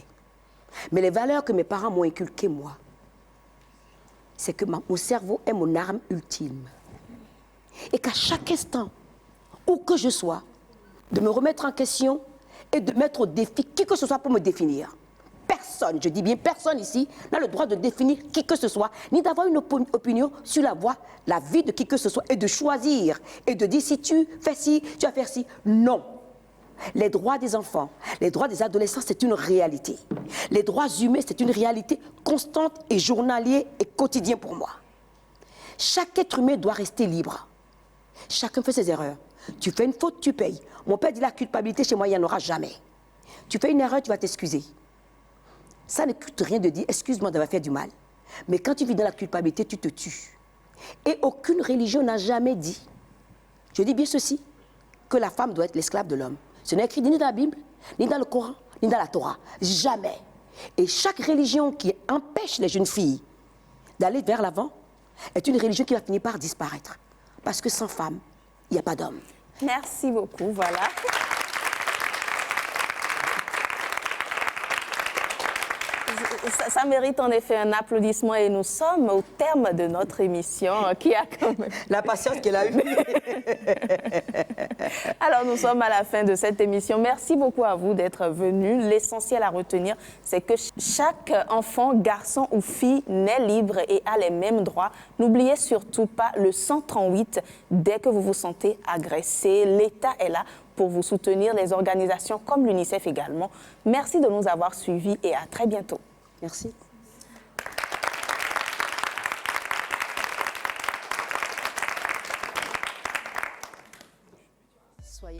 Mais les valeurs que mes parents m'ont inculquées, moi, c'est que mon cerveau est mon arme ultime. Et qu'à chaque instant, où que je sois, de me remettre en question et de mettre au défi qui que ce soit pour me définir. Personne, je dis bien personne ici, n'a le droit de définir qui que ce soit, ni d'avoir une opinion sur la vie de qui que ce soit, et de choisir, et de dire si tu fais ci, tu vas faire ci. Non. Les droits des enfants, les droits des adolescents, c'est une réalité. Les droits humains, c'est une réalité constante et journalière et quotidien pour moi. Chaque être humain doit rester libre. Chacun fait ses erreurs. Tu fais une faute, tu payes. Mon père dit la culpabilité, chez moi, il n'y en aura jamais. Tu fais une erreur, tu vas t'excuser. Ça ne coûte rien de dire, excuse-moi d'avoir fait du mal. Mais quand tu vis dans la culpabilité, tu te tues. Et aucune religion n'a jamais dit, je dis bien ceci, que la femme doit être l'esclave de l'homme. Ce n'est écrit ni dans la Bible, ni dans le Coran, ni dans la Torah. Jamais. Et chaque religion qui empêche les jeunes filles d'aller vers l'avant est une religion qui va finir par disparaître. Parce que sans femme, il n'y a pas d'homme. Merci beaucoup, voilà. Ça mérite en effet un applaudissement et nous sommes au terme de notre émission qui a quand même... La patience qu'elle a eue. Alors, nous sommes à la fin de cette émission. Merci beaucoup à vous d'être venus. L'essentiel à retenir, c'est que chaque enfant, garçon ou fille, naît libre et a les mêmes droits. N'oubliez surtout pas le 138 dès que vous vous sentez agressé. L'État est là pour vous soutenir, les organisations comme l'UNICEF également. Merci de nous avoir suivis et à très bientôt. Merci. Soyez.